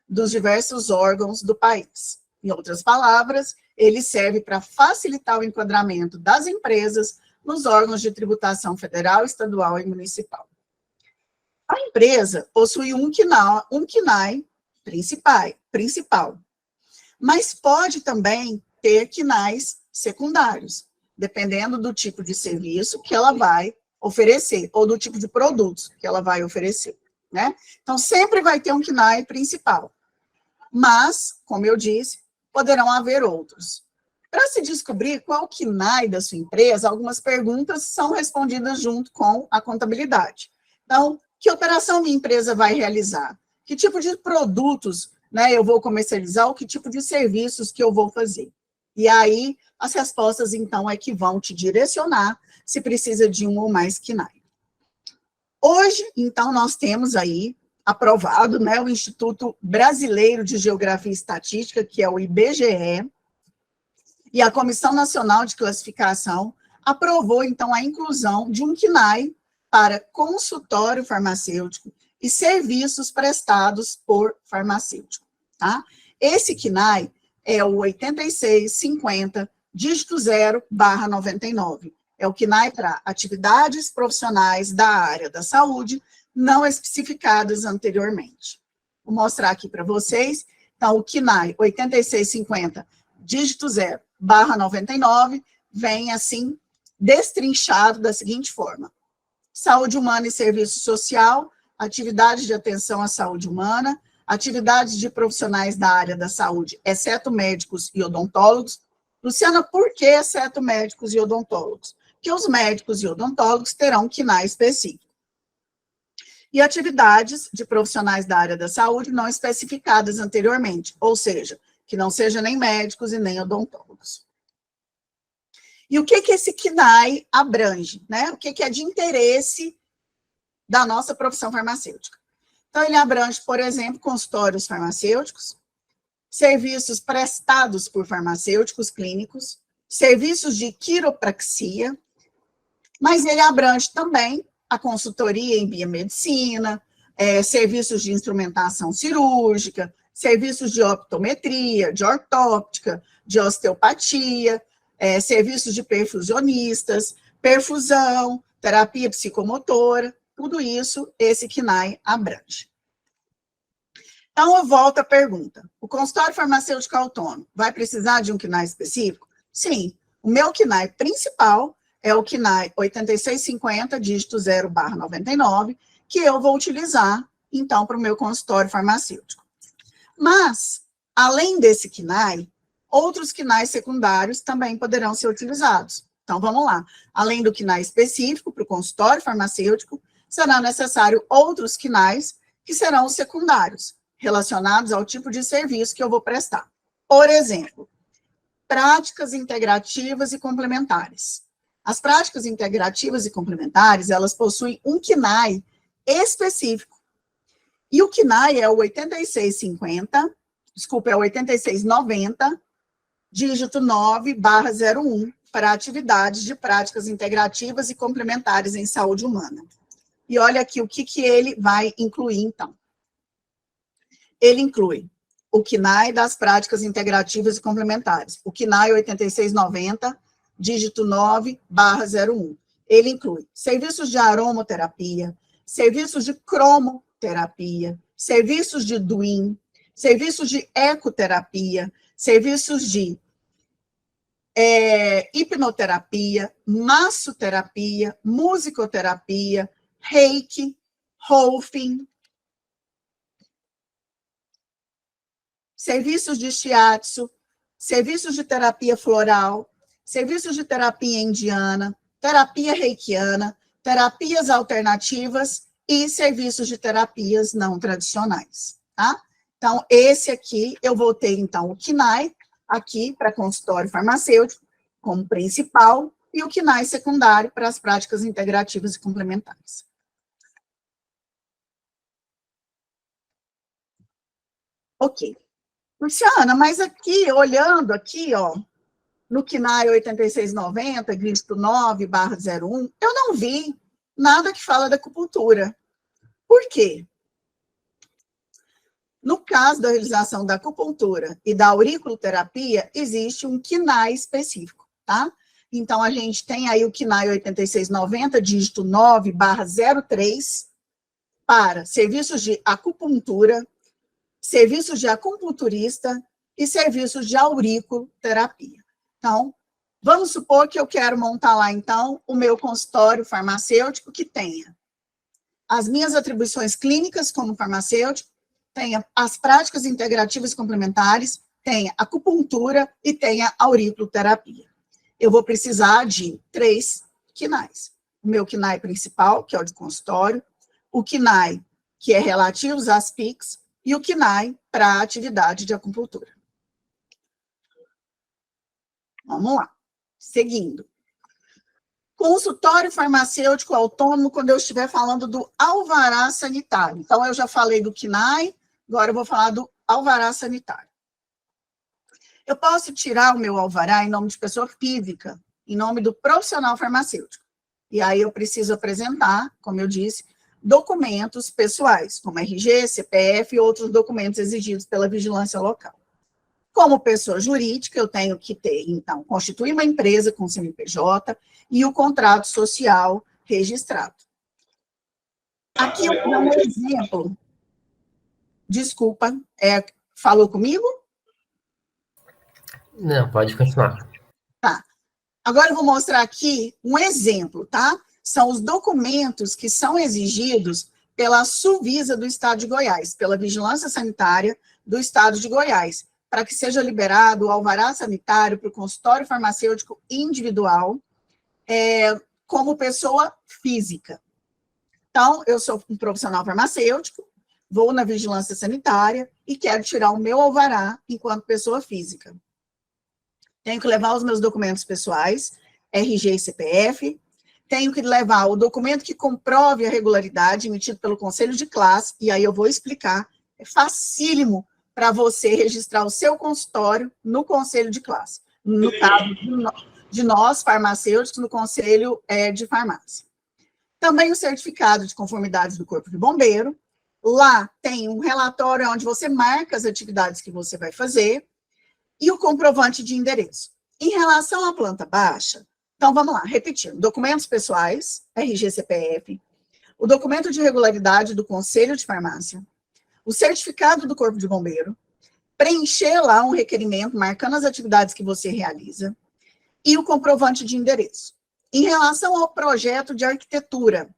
dos diversos órgãos do país. Em outras palavras, ele serve para facilitar o enquadramento das empresas nos órgãos de tributação federal, estadual e municipal. A empresa possui um KNAI principal, mas pode também ter KNAIs secundários, dependendo do tipo de serviço que ela vai oferecer, ou do tipo de produtos que ela vai oferecer, né? Então, sempre vai ter um KNAI principal, mas, como eu disse, poderão haver outros. Para se descobrir qual o KNAI da sua empresa, algumas perguntas são respondidas junto com a contabilidade. Então, que operação minha empresa vai realizar? Que tipo de produtos, né, eu vou comercializar? Ou que tipo de serviços que eu vou fazer? E aí, as respostas, então, é que vão te direcionar se precisa de um ou mais KNAI. Hoje, então, nós temos aí aprovado, né, o Instituto Brasileiro de Geografia e Estatística, que é o IBGE, e a Comissão Nacional de Classificação aprovou, então, a inclusão de um KNAI para consultório farmacêutico e serviços prestados por farmacêutico, tá? Esse KNAI é o 8650, dígito 0/99. É o KNAI para atividades profissionais da área da saúde não especificadas anteriormente. Vou mostrar aqui para vocês. Então, o KNAI 8650, dígito 0/99, vem assim, destrinchado da seguinte forma: saúde humana e serviço social, atividades de atenção à saúde humana, atividades de profissionais da área da saúde, exceto médicos e odontólogos. Luciana, por que exceto médicos e odontólogos? Porque os médicos e odontólogos terão KNAI específico. E atividades de profissionais da área da saúde não especificadas anteriormente, ou seja, que não sejam nem médicos e nem odontólogos. E o que esse KNAI abrange, né? O que é de interesse da nossa profissão farmacêutica? Então, ele abrange, por exemplo, consultórios farmacêuticos, serviços prestados por farmacêuticos clínicos, serviços de quiropraxia, mas ele abrange também a consultoria em biomedicina, serviços de instrumentação cirúrgica, serviços de optometria, de ortóptica, de osteopatia, serviços de perfusionistas, perfusão, terapia psicomotora, tudo isso esse KNAI abrange. Então, eu volto à pergunta. O consultório farmacêutico autônomo vai precisar de um KNAI específico? Sim. O meu KNAI principal é o KNAI 8650, dígito 0/99, que eu vou utilizar, então, para o meu consultório farmacêutico. Mas, além desse KNAI, outros KNAIs secundários também poderão ser utilizados. Então, vamos lá. Além do KNAI específico para o consultório farmacêutico, será necessário outros KNAIs que serão os secundários, relacionados ao tipo de serviço que eu vou prestar. Por exemplo, práticas integrativas e complementares. As práticas integrativas e complementares, elas possuem um KNAI específico. E o KNAI é o 8690, é o 8690, dígito 9/01, para atividades de práticas integrativas e complementares em saúde humana. E olha aqui o que ele vai incluir, então. Ele inclui o CNAE das práticas integrativas e complementares, o CNAE 8690, dígito 9/01. Ele inclui serviços de aromoterapia, serviços de cromoterapia, serviços de DWIM, serviços de ecoterapia, serviços de hipnoterapia, massoterapia, musicoterapia, reiki, Rolfing, serviços de shiatsu, serviços de terapia floral, serviços de terapia indiana, terapia reikiana, terapias alternativas e serviços de terapias não tradicionais, tá? Então, esse aqui, eu vou ter, então, o CNAE, aqui para consultório farmacêutico, como principal, e o CNAE secundário para as práticas integrativas e complementares. Ok. Luciana, mas aqui, olhando aqui, ó, no CNAE 8690, dígito 9/01, eu não vi nada que fala da acupuntura. Por quê? No caso da realização da acupuntura e da auriculoterapia, existe um CNAE específico, tá? Então, a gente tem aí o CNAE 8690, dígito 9/03, para serviços de acupuntura, serviços de acupunturista e serviços de auriculoterapia. Então, vamos supor que eu quero montar lá, então, o meu consultório farmacêutico que tenha as minhas atribuições clínicas como farmacêutico, tenha as práticas integrativas e complementares, tenha acupuntura e tenha auriculoterapia. Eu vou precisar de 3 CNAEs. O meu CNAE principal, que é o de consultório, o CNAE, que é relativo às PICs, e o CNAE para a atividade de acupuntura. Vamos lá. Seguindo. Consultório farmacêutico autônomo, quando eu estiver falando do alvará sanitário. Então, eu já falei do CNAE, agora eu vou falar do alvará sanitário. Eu posso tirar o meu alvará em nome de pessoa física, em nome do profissional farmacêutico. E aí eu preciso apresentar, como eu disse, documentos pessoais, como RG, CPF e outros documentos exigidos pela vigilância local. Como pessoa jurídica, eu tenho que ter, então, constituir uma empresa com CNPJ e o contrato social registrado. Aqui eu vou dar um exemplo. Desculpa, falou comigo? Não, pode continuar. Tá. Agora eu vou mostrar aqui um exemplo, tá? São os documentos que são exigidos pela Suvisa do Estado de Goiás, pela Vigilância Sanitária do Estado de Goiás, para que seja liberado o alvará sanitário para o consultório farmacêutico individual, como pessoa física. Então, eu sou um profissional farmacêutico, vou na vigilância sanitária e quero tirar o meu alvará enquanto pessoa física. Tenho que levar os meus documentos pessoais, RG e CPF, tenho que levar o documento que comprove a regularidade emitido pelo conselho de classe, e aí eu vou explicar, é facílimo para você registrar o seu consultório no conselho de classe. No caso de nós, farmacêuticos, no conselho de farmácia. Também o certificado de conformidade do Corpo de Bombeiro. Lá tem um relatório onde você marca as atividades que você vai fazer e o comprovante de endereço. Em relação à planta baixa, então vamos lá, repetindo. Documentos pessoais, RG, CPF, o documento de regularidade do Conselho de Farmácia, o certificado do Corpo de Bombeiro, preencher lá um requerimento marcando as atividades que você realiza e o comprovante de endereço. Em relação ao projeto de arquitetura,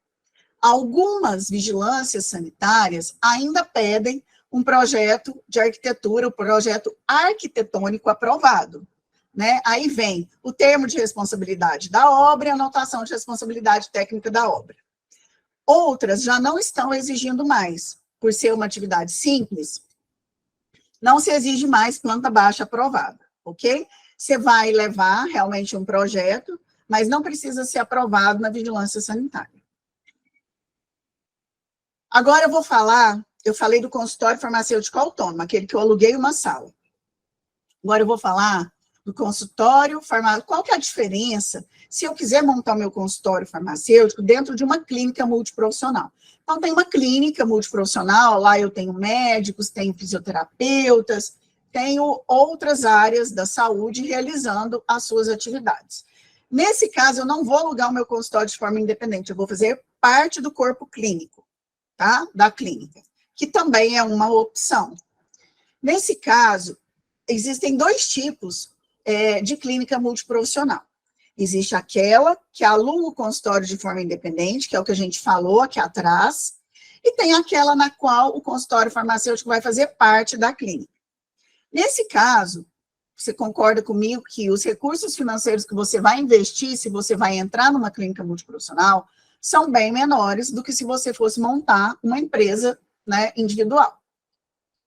algumas vigilâncias sanitárias ainda pedem um projeto de arquitetura, o projeto arquitetônico aprovado, né? Aí vem o termo de responsabilidade da obra e a anotação de responsabilidade técnica da obra. Outras já não estão exigindo mais, por ser uma atividade simples, não se exige mais planta baixa aprovada, ok? Você vai levar realmente um projeto, mas não precisa ser aprovado na vigilância sanitária. Agora eu vou falar, eu falei do consultório farmacêutico autônomo, aquele que eu aluguei uma sala. Agora eu vou falar do consultório farmacêutico. Qual que é a diferença se eu quiser montar o meu consultório farmacêutico dentro de uma clínica multiprofissional? Então, tem uma clínica multiprofissional, lá eu tenho médicos, tenho fisioterapeutas, tenho outras áreas da saúde realizando as suas atividades. Nesse caso, eu não vou alugar o meu consultório de forma independente, eu vou fazer parte do corpo clínico, tá? Da clínica, que também é uma opção. Nesse caso, existem 2 tipos de clínica multiprofissional. Existe aquela que aluga o consultório de forma independente, que é o que a gente falou aqui atrás, e tem aquela na qual o consultório farmacêutico vai fazer parte da clínica. Nesse caso, você concorda comigo que os recursos financeiros que você vai investir, se você vai entrar numa clínica multiprofissional, são bem menores do que se você fosse montar uma empresa, né, individual.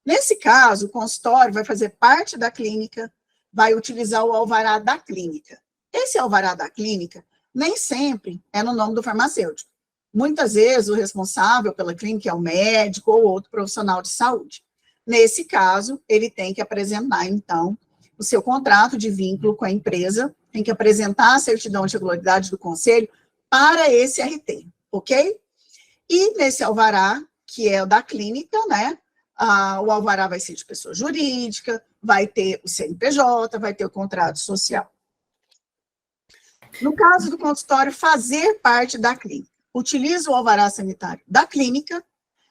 Nesse caso, o consultório vai fazer parte da clínica, vai utilizar o alvará da clínica. Esse alvará da clínica nem sempre é no nome do farmacêutico. Muitas vezes, o responsável pela clínica é o médico ou outro profissional de saúde. Nesse caso, ele tem que apresentar, então, o seu contrato de vínculo com a empresa, tem que apresentar a certidão de regularidade do conselho para esse RT, ok? E nesse alvará, que é o da clínica, né, o alvará vai ser de pessoa jurídica, vai ter o CNPJ, vai ter o contrato social. No caso do consultório fazer parte da clínica, utiliza o alvará sanitário da clínica,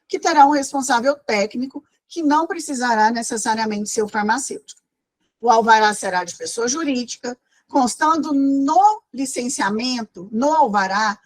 que terá um responsável técnico que não precisará necessariamente ser o farmacêutico. O alvará será de pessoa jurídica, constando no licenciamento, no alvará,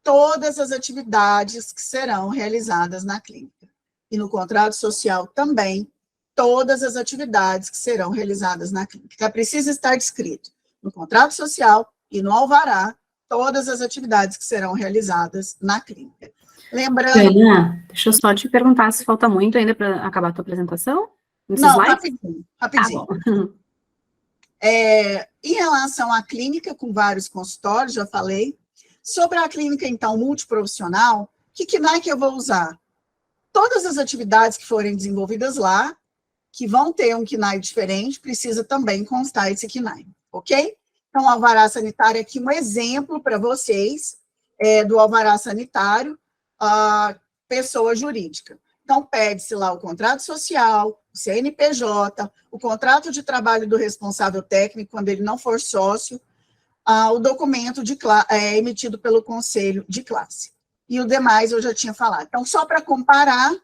todas as atividades que serão realizadas na clínica. E no contrato social também, todas as atividades que serão realizadas na clínica. Então, precisa estar descrito no contrato social e no alvará, todas as atividades que serão realizadas na clínica. Lembrando... Ana, deixa eu só te perguntar se falta muito ainda para acabar a tua apresentação. Não, rapidinho. Tá bom. Em relação à clínica, com vários consultórios, já falei. Sobre a clínica, então, multiprofissional, que KNAI que eu vou usar? Todas as atividades que forem desenvolvidas lá, que vão ter um KNAI diferente, precisa também constar esse KNAI, ok? Então, o alvará sanitário aqui, um exemplo para vocês do alvará sanitário, pessoa jurídica. Então, pede-se lá o contrato social, o CNPJ, o contrato de trabalho do responsável técnico, quando ele não for sócio, o documento emitido pelo conselho de classe. E o demais eu já tinha falado. Então, só para comparar,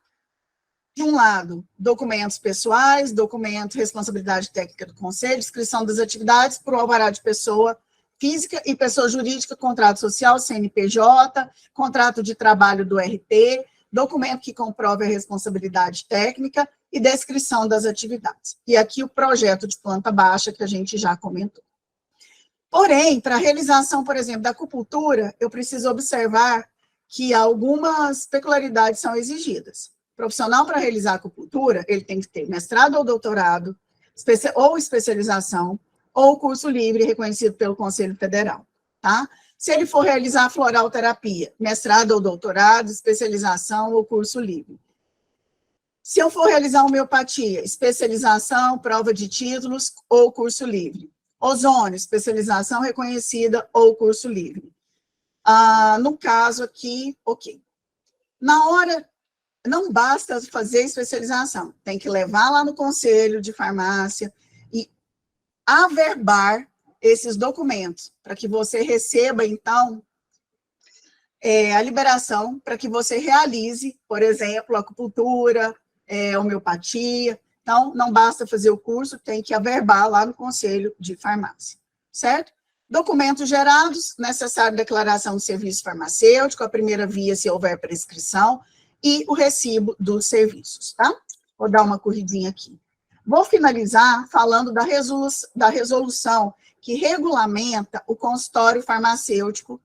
de um lado, documentos pessoais, documento, responsabilidade técnica do conselho, descrição das atividades, para o alvará de pessoa física e pessoa jurídica, contrato social, CNPJ, contrato de trabalho do RT, documento que comprove a responsabilidade técnica e descrição das atividades. E aqui o projeto de planta baixa que a gente já comentou. Porém, para a realização, por exemplo, da acupuntura, eu preciso observar que algumas peculiaridades são exigidas. O profissional, para realizar a acupuntura, ele tem que ter mestrado ou doutorado, ou especialização, ou curso livre reconhecido pelo Conselho Federal, tá? Se ele for realizar floralterapia, mestrado ou doutorado, especialização ou curso livre. Se eu for realizar homeopatia, especialização, prova de títulos ou curso livre. Ozônio, especialização reconhecida ou curso livre. No caso aqui, ok. Na hora, não basta fazer especialização, tem que levar lá no conselho de farmácia e averbar esses documentos, para que você receba, então, a liberação para que você realize, por exemplo, acupuntura, homeopatia. Então, não basta fazer o curso, tem que averbar lá no conselho de farmácia, certo? Documentos gerados, necessário declaração de serviço farmacêutico, a primeira via se houver prescrição, e o recibo dos serviços, tá? Vou dar uma corridinha aqui. Vou finalizar falando da resolução que regulamenta o consultório farmacêutico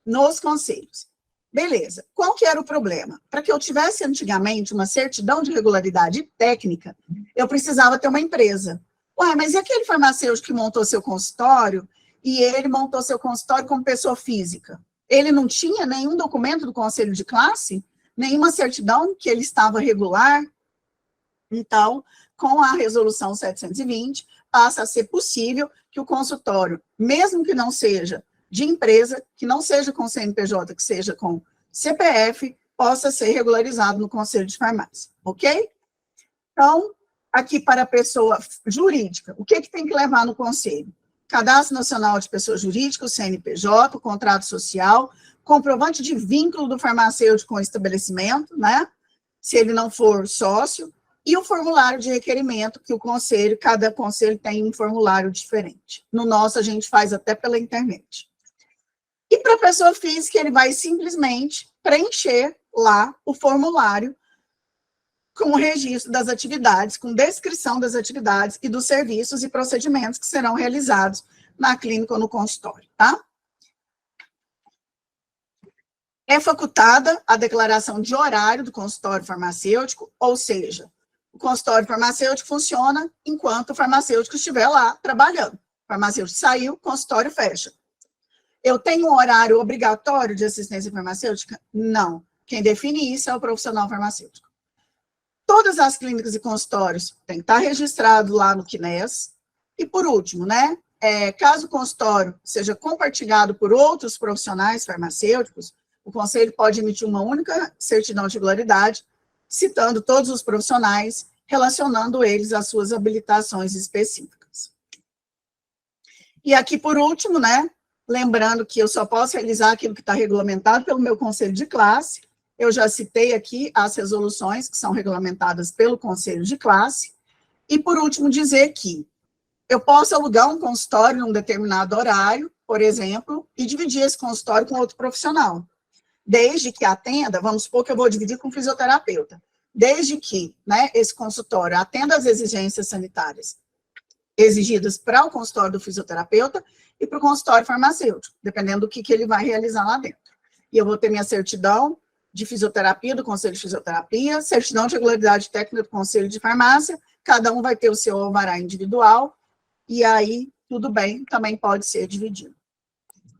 nos conselhos. Beleza. Qual que era o problema? Para que eu tivesse antigamente uma certidão de regularidade técnica, eu precisava ter uma empresa. Ué, mas e aquele farmacêutico que montou seu consultório e ele montou seu consultório como pessoa física? Ele não tinha nenhum documento do conselho de classe? Nenhuma certidão que ele estava regular? Então, com a resolução 720, passa a ser possível que que o consultório, mesmo que não seja de empresa, que não seja com CNPJ, que seja com CPF, possa ser regularizado no Conselho de Farmácia, ok? Então, aqui para a pessoa jurídica, o que tem que levar no conselho? Cadastro Nacional de Pessoa Jurídica, o CNPJ, o contrato social, comprovante de vínculo do farmacêutico com o estabelecimento, né? Se ele não for sócio, e o formulário de requerimento, que o conselho, cada conselho tem um formulário diferente. No nosso, a gente faz até pela internet. E para a pessoa física, ele vai simplesmente preencher lá o formulário com o registro das atividades, com descrição das atividades e dos serviços e procedimentos que serão realizados na clínica ou no consultório, tá? É facultada a declaração de horário do consultório farmacêutico, ou seja, o consultório farmacêutico funciona enquanto o farmacêutico estiver lá trabalhando. O farmacêutico saiu, o consultório fecha. Eu tenho um horário obrigatório de assistência farmacêutica? Não. Quem define isso é o profissional farmacêutico. Todas as clínicas e consultórios têm que estar registrado lá no CNES. E, por último, né, caso o consultório seja compartilhado por outros profissionais farmacêuticos, o conselho pode emitir uma única certidão de regularidade, citando todos os profissionais, relacionando eles às suas habilitações específicas. E aqui, por último, né, lembrando que eu só posso realizar aquilo que está regulamentado pelo meu conselho de classe. Eu já citei aqui as resoluções que são regulamentadas pelo conselho de classe. E, por último, dizer que eu posso alugar um consultório num determinado horário, por exemplo, e dividir esse consultório com outro profissional. Desde que atenda, vamos supor que eu vou dividir com fisioterapeuta, desde que, né, esse consultório atenda às exigências sanitárias exigidas para o consultório do fisioterapeuta e para o consultório farmacêutico, dependendo do que ele vai realizar lá dentro. E eu vou ter minha certidão de fisioterapia, do Conselho de Fisioterapia, certidão de regularidade técnica do Conselho de Farmácia, cada um vai ter o seu alvará individual, e aí, tudo bem, também pode ser dividido.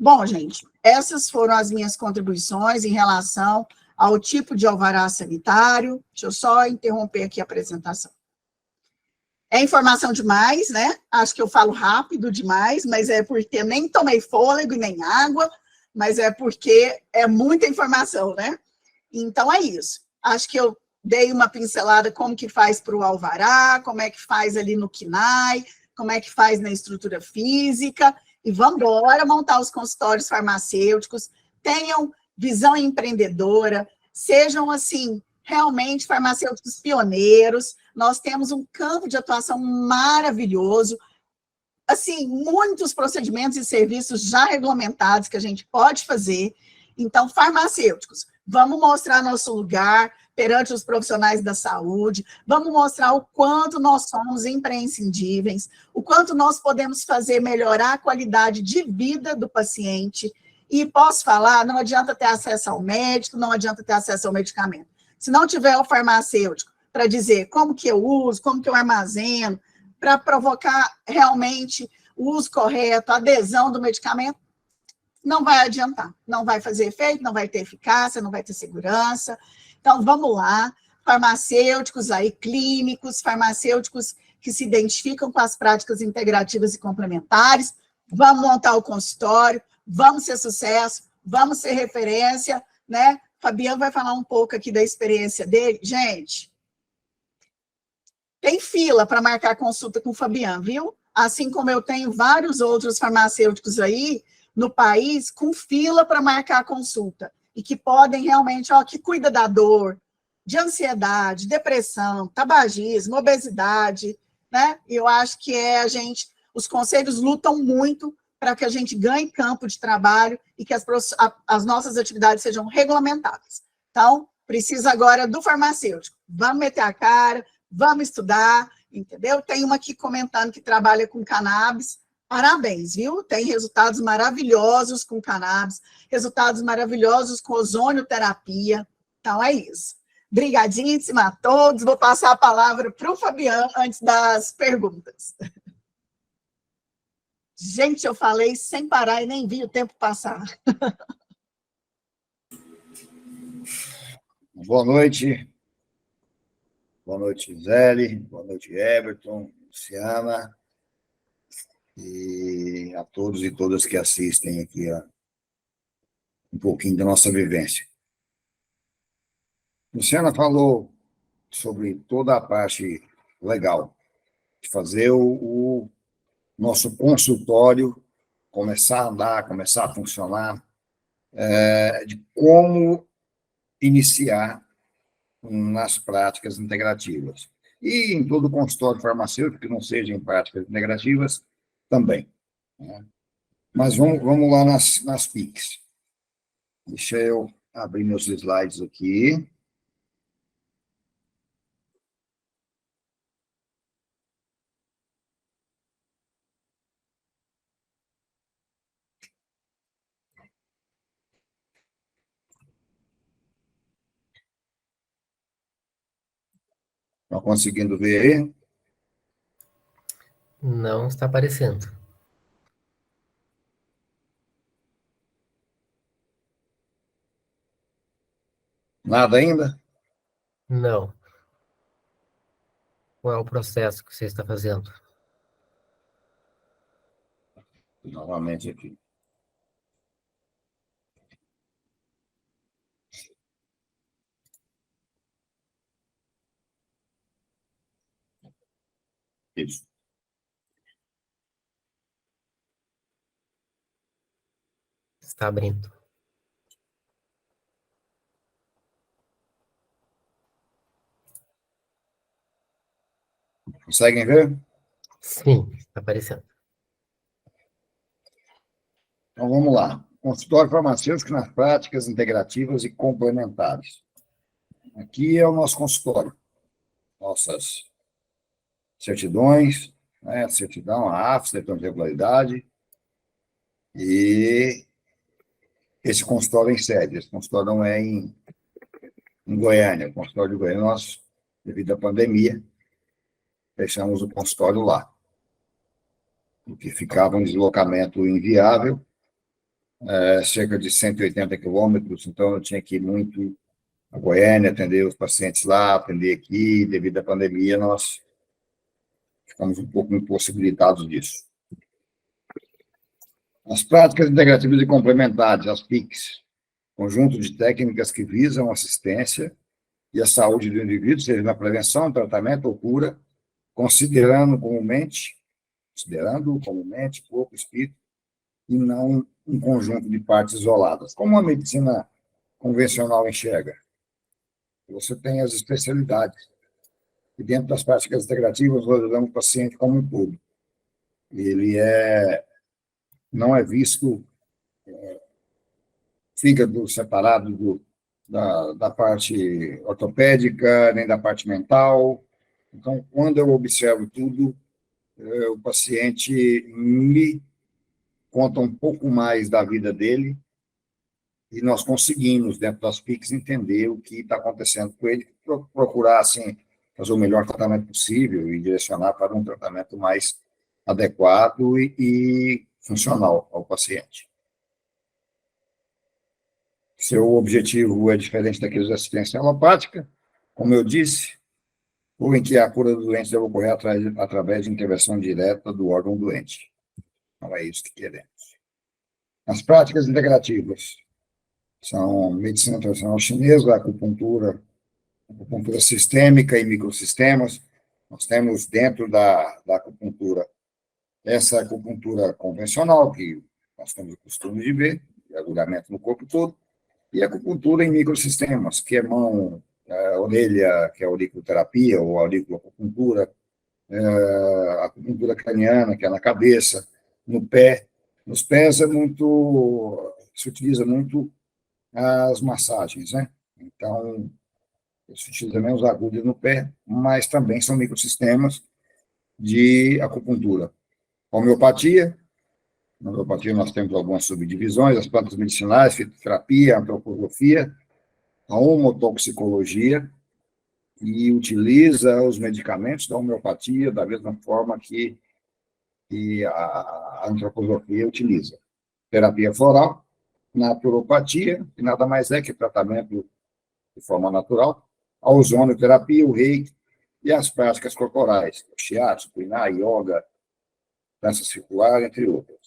Bom, gente, essas foram as minhas contribuições em relação ao tipo de alvará sanitário. Deixa eu só interromper aqui a apresentação. É informação demais, né? Acho que eu falo rápido demais, mas é porque nem tomei fôlego e nem água, mas é porque é muita informação, né? Então, é isso. Acho que eu dei uma pincelada como que faz para o alvará, como é que faz ali no CNAE, como é que faz na estrutura física, e vamos embora montar os consultórios farmacêuticos, tenham visão empreendedora, sejam, assim, realmente farmacêuticos pioneiros. Nós temos um campo de atuação maravilhoso, assim, muitos procedimentos e serviços já regulamentados que a gente pode fazer. Então, farmacêuticos, vamos mostrar nosso lugar perante os profissionais da saúde, vamos mostrar o quanto nós somos imprescindíveis, o quanto nós podemos fazer melhorar a qualidade de vida do paciente. E posso falar, não adianta ter acesso ao médico, não adianta ter acesso ao medicamento. Se não tiver o farmacêutico para dizer como que eu uso, como que eu armazeno, para provocar realmente o uso correto, a adesão do medicamento, não vai adiantar, não vai fazer efeito, não vai ter eficácia, não vai ter segurança. Então, vamos lá, farmacêuticos aí, clínicos, farmacêuticos que se identificam com as práticas integrativas e complementares, vamos montar o consultório, vamos ser sucesso, vamos ser referência, né? Fabiano vai falar um pouco aqui da experiência dele. Gente, tem fila para marcar consulta com o Fabiano, viu? Assim como eu tenho vários outros farmacêuticos aí no país com fila para marcar consulta e que podem realmente, que cuida da dor, de ansiedade, depressão, tabagismo, obesidade, né? Eu acho que os conselhos lutam muito para que a gente ganhe campo de trabalho e que as nossas atividades sejam regulamentadas. Então, precisa agora do farmacêutico. Vamos meter a cara, vamos estudar, entendeu? Tem uma aqui comentando que trabalha com cannabis. Parabéns, viu? Tem resultados maravilhosos com cannabis, resultados maravilhosos com ozonioterapia. Então, é isso. Obrigadíssima a todos. Vou passar a palavra para o Fabiano antes das perguntas. Gente, eu falei sem parar e nem vi o tempo passar. Boa noite. Boa noite, Gisele. Boa noite, Everton, Luciana. e a todos e todas que assistem aqui um pouquinho da nossa vivência. Luciana falou sobre toda a parte legal, de fazer o nosso consultório começar a andar, começar a funcionar, de como iniciar nas práticas integrativas. E em todo consultório farmacêutico, que não seja em práticas integrativas, também. Né? Mas vamos lá nas PICs. Deixa eu abrir meus slides aqui. Estão conseguindo ver? Não está aparecendo. Nada ainda? Não. Qual é o processo que você está fazendo? Novamente aqui. Isso. Está abrindo. Conseguem ver? Sim, está aparecendo. Então, vamos lá. Consultório farmacêutico nas práticas integrativas e complementares. Aqui é o nosso consultório. Nossas certidões, né? A certidão, a AF, certidão de regularidade, e esse consultório em sede. Esse consultório não é em Goiânia. O consultório de Goiânia, nós, devido à pandemia, fechamos o consultório lá, porque ficava um deslocamento inviável, cerca de 180 quilômetros, então eu tinha que ir muito a Goiânia, atender os pacientes lá, atender aqui, devido à pandemia, nós ficamos um pouco impossibilitados disso. As práticas integrativas e complementares, as PICs, conjunto de técnicas que visam assistência e a saúde do indivíduo, seja na prevenção, tratamento ou cura, considerando comumente corpo, espírito, e não um conjunto de partes isoladas, como a medicina convencional enxerga. Você tem as especialidades, e dentro das práticas integrativas, nós olhamos o paciente como um todo. Ele não é visto fígado separado da parte ortopédica, nem da parte mental. Então, quando eu observo tudo, o paciente me conta um pouco mais da vida dele e nós conseguimos, dentro das PICs, entender o que está acontecendo com ele, procurar, assim, fazer o melhor tratamento possível e direcionar para um tratamento mais adequado e funcional ao paciente. Seu objetivo é diferente daqueles de assistência alopática, como eu disse, ou em que a cura do doente deve ocorrer através de intervenção direta do órgão doente. Não é isso que queremos. As práticas integrativas são medicina tradicional chinesa, acupuntura sistêmica e microsistemas. Nós temos dentro da acupuntura essa acupuntura convencional, que nós temos o costume de ver, agulhamento no corpo todo, e acupuntura em microsistemas, que é mão, orelha, que é a auriculoterapia, ou auriculoacupuntura, acupuntura craniana, que é na cabeça, no pé. Nos pés se utiliza muito as massagens, né? Então, se utiliza menos agulhas no pé, mas também são microsistemas de acupuntura. Homeopatia. Na homeopatia nós temos algumas subdivisões, as plantas medicinais, fitoterapia, antroposofia, a homotoxicologia, e utiliza os medicamentos da homeopatia da mesma forma que a antroposofia utiliza. Terapia floral, naturopatia, que nada mais é que tratamento de forma natural, a ozonioterapia, o reiki e as práticas corporais, o shiatsu, o yoga, dança circular, entre outras.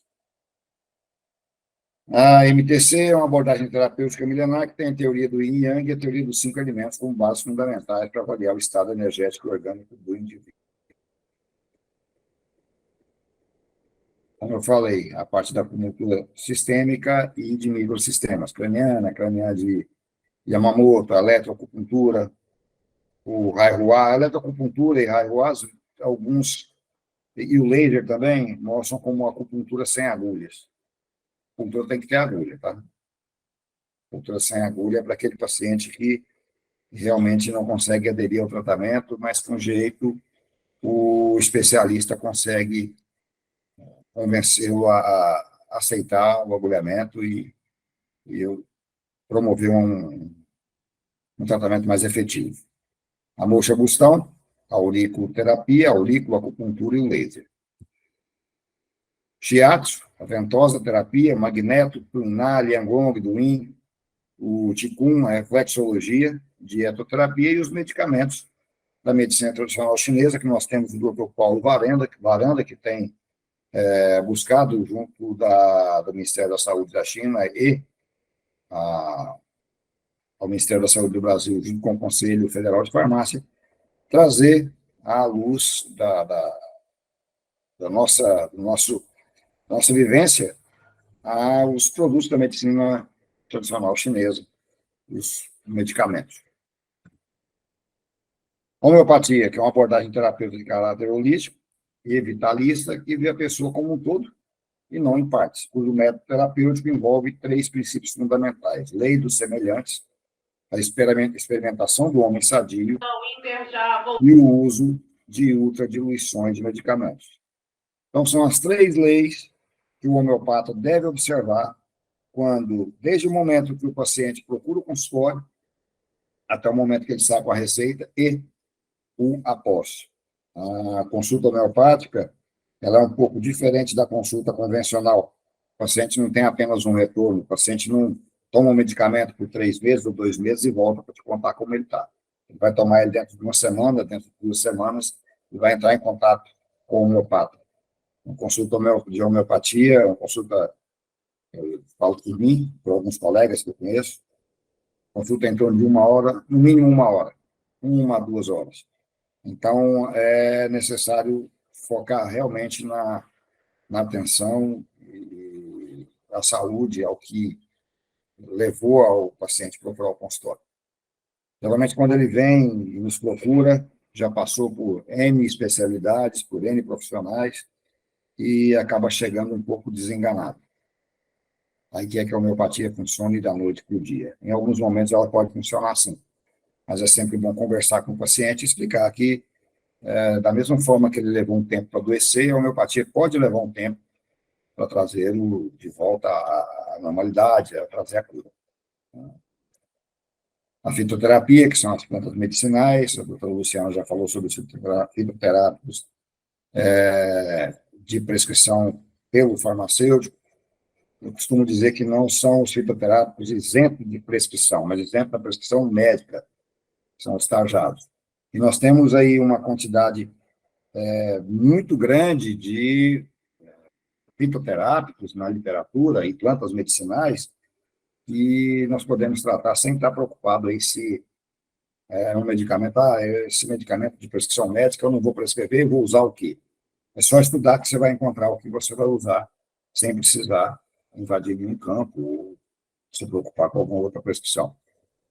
A MTC é uma abordagem terapêutica milenar que tem a teoria do Yin e Yang e a teoria dos 5 alimentos como bases fundamentais para avaliar o estado energético e orgânico do indivíduo. Como eu falei, a parte da acupuntura sistêmica e de microsistemas, craniana de Yamamoto, a eletroacupuntura, o Haihuá, a eletroacupuntura e Haihuá, alguns, e o laser também, mostram como acupuntura sem agulhas. A acupuntura tem que ter agulha, tá? A acupuntura sem agulha é para aquele paciente que realmente não consegue aderir ao tratamento, mas com jeito o especialista consegue convencê-lo a aceitar o agulhamento e eu promover um tratamento mais efetivo. A moxa-bustão, a auriculoterapia, a auriculoacupuntura e o laser. Shiatsu, a ventosa terapia, magneto, Tuina, Liangong, Duin, o Qigong, a reflexologia, dietoterapia e os medicamentos da medicina tradicional chinesa, que nós temos o Dr. Paulo Varanda, que tem buscado, junto do Ministério da Saúde da China e ao Ministério da Saúde do Brasil, junto com o Conselho Federal de Farmácia, trazer à luz da nossa vivência os produtos da medicina tradicional chinesa, os medicamentos. Homeopatia, que é uma abordagem terapêutica de caráter holístico e vitalista, que vê a pessoa como um todo e não em partes, cujo método terapêutico envolve 3 princípios fundamentais: lei dos semelhantes, a experimentação do homem sadio e o uso de ultradiluições de medicamentos. Então, são as 3 leis que o homeopata deve observar desde o momento que o paciente procura o consultório até o momento que ele sai com a receita e o após. A consulta homeopática ela é um pouco diferente da consulta convencional. O paciente não tem apenas um retorno, o paciente não toma um medicamento por 3 meses ou 2 meses e volta para te contar como ele está. Ele vai tomar ele dentro de uma semana, dentro de 2 semanas, e vai entrar em contato com o homeopata. Uma consulta de homeopatia, uma consulta, eu falo por mim, por alguns colegas que eu conheço, consulta em torno de 1 hora, no mínimo 1 hora, 1 a 2 horas. Então, é necessário focar realmente na atenção e a saúde, ao que levou ao paciente procurar o consultório. Geralmente, quando ele vem e nos procura, já passou por N especialidades, por N profissionais, e acaba chegando um pouco desenganado. Aí quer que a homeopatia funcione da noite para o dia. Em alguns momentos ela pode funcionar assim, mas é sempre bom conversar com o paciente e explicar que, da mesma forma que ele levou um tempo para adoecer, a homeopatia pode levar um tempo para trazê-lo de volta à normalidade, a trazer a cura. A fitoterapia, que são as plantas medicinais, a doutora Luciana já falou sobre os fitoterápicos de prescrição pelo farmacêutico. Eu costumo dizer que não são os fitoterápicos isentos de prescrição, mas isentos da prescrição médica, são os tarjados. E nós temos aí uma quantidade muito grande de fitoterápicos na literatura e plantas medicinais que nós podemos tratar sem estar preocupado aí se é um medicamento, esse medicamento de prescrição médica eu não vou prescrever, vou usar o quê? É só estudar que você vai encontrar o que você vai usar, sem precisar invadir nenhum campo ou se preocupar com alguma outra prescrição.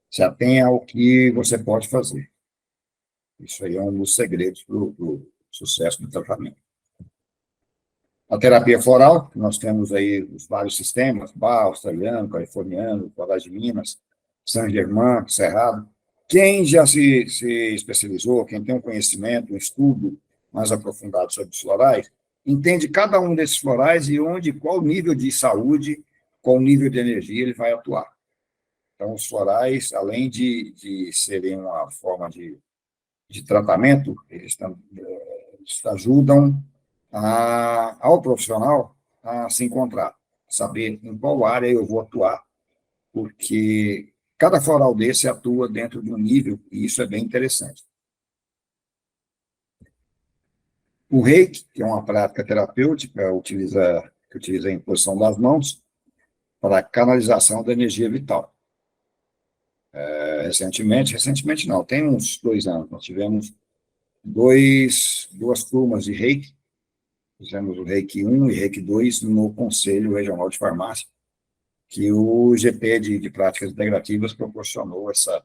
Se atenha ao que você pode fazer. Isso aí é um dos segredos do sucesso do tratamento. A terapia floral, nós temos aí os vários sistemas, Bach, australiano, californiano, Colégio de Minas, Saint-Germain, Cerrado. Quem já se especializou, quem tem um conhecimento, um estudo mais aprofundado sobre os florais, entende cada um desses florais e qual nível de saúde, qual nível de energia ele vai atuar. Então, os florais, além de serem uma forma de tratamento, eles ajudam ao profissional a se encontrar, saber em qual área eu vou atuar, porque cada floral desse atua dentro de um nível, e isso é bem interessante. O reiki, que é uma prática terapêutica, que utiliza a imposição das mãos para a canalização da energia vital. Recentemente não, tem uns 2 anos, nós tivemos duas turmas de reiki, fizemos o reiki 1 e reiki 2 no Conselho Regional de Farmácia, que o GP de Práticas Integrativas proporcionou essa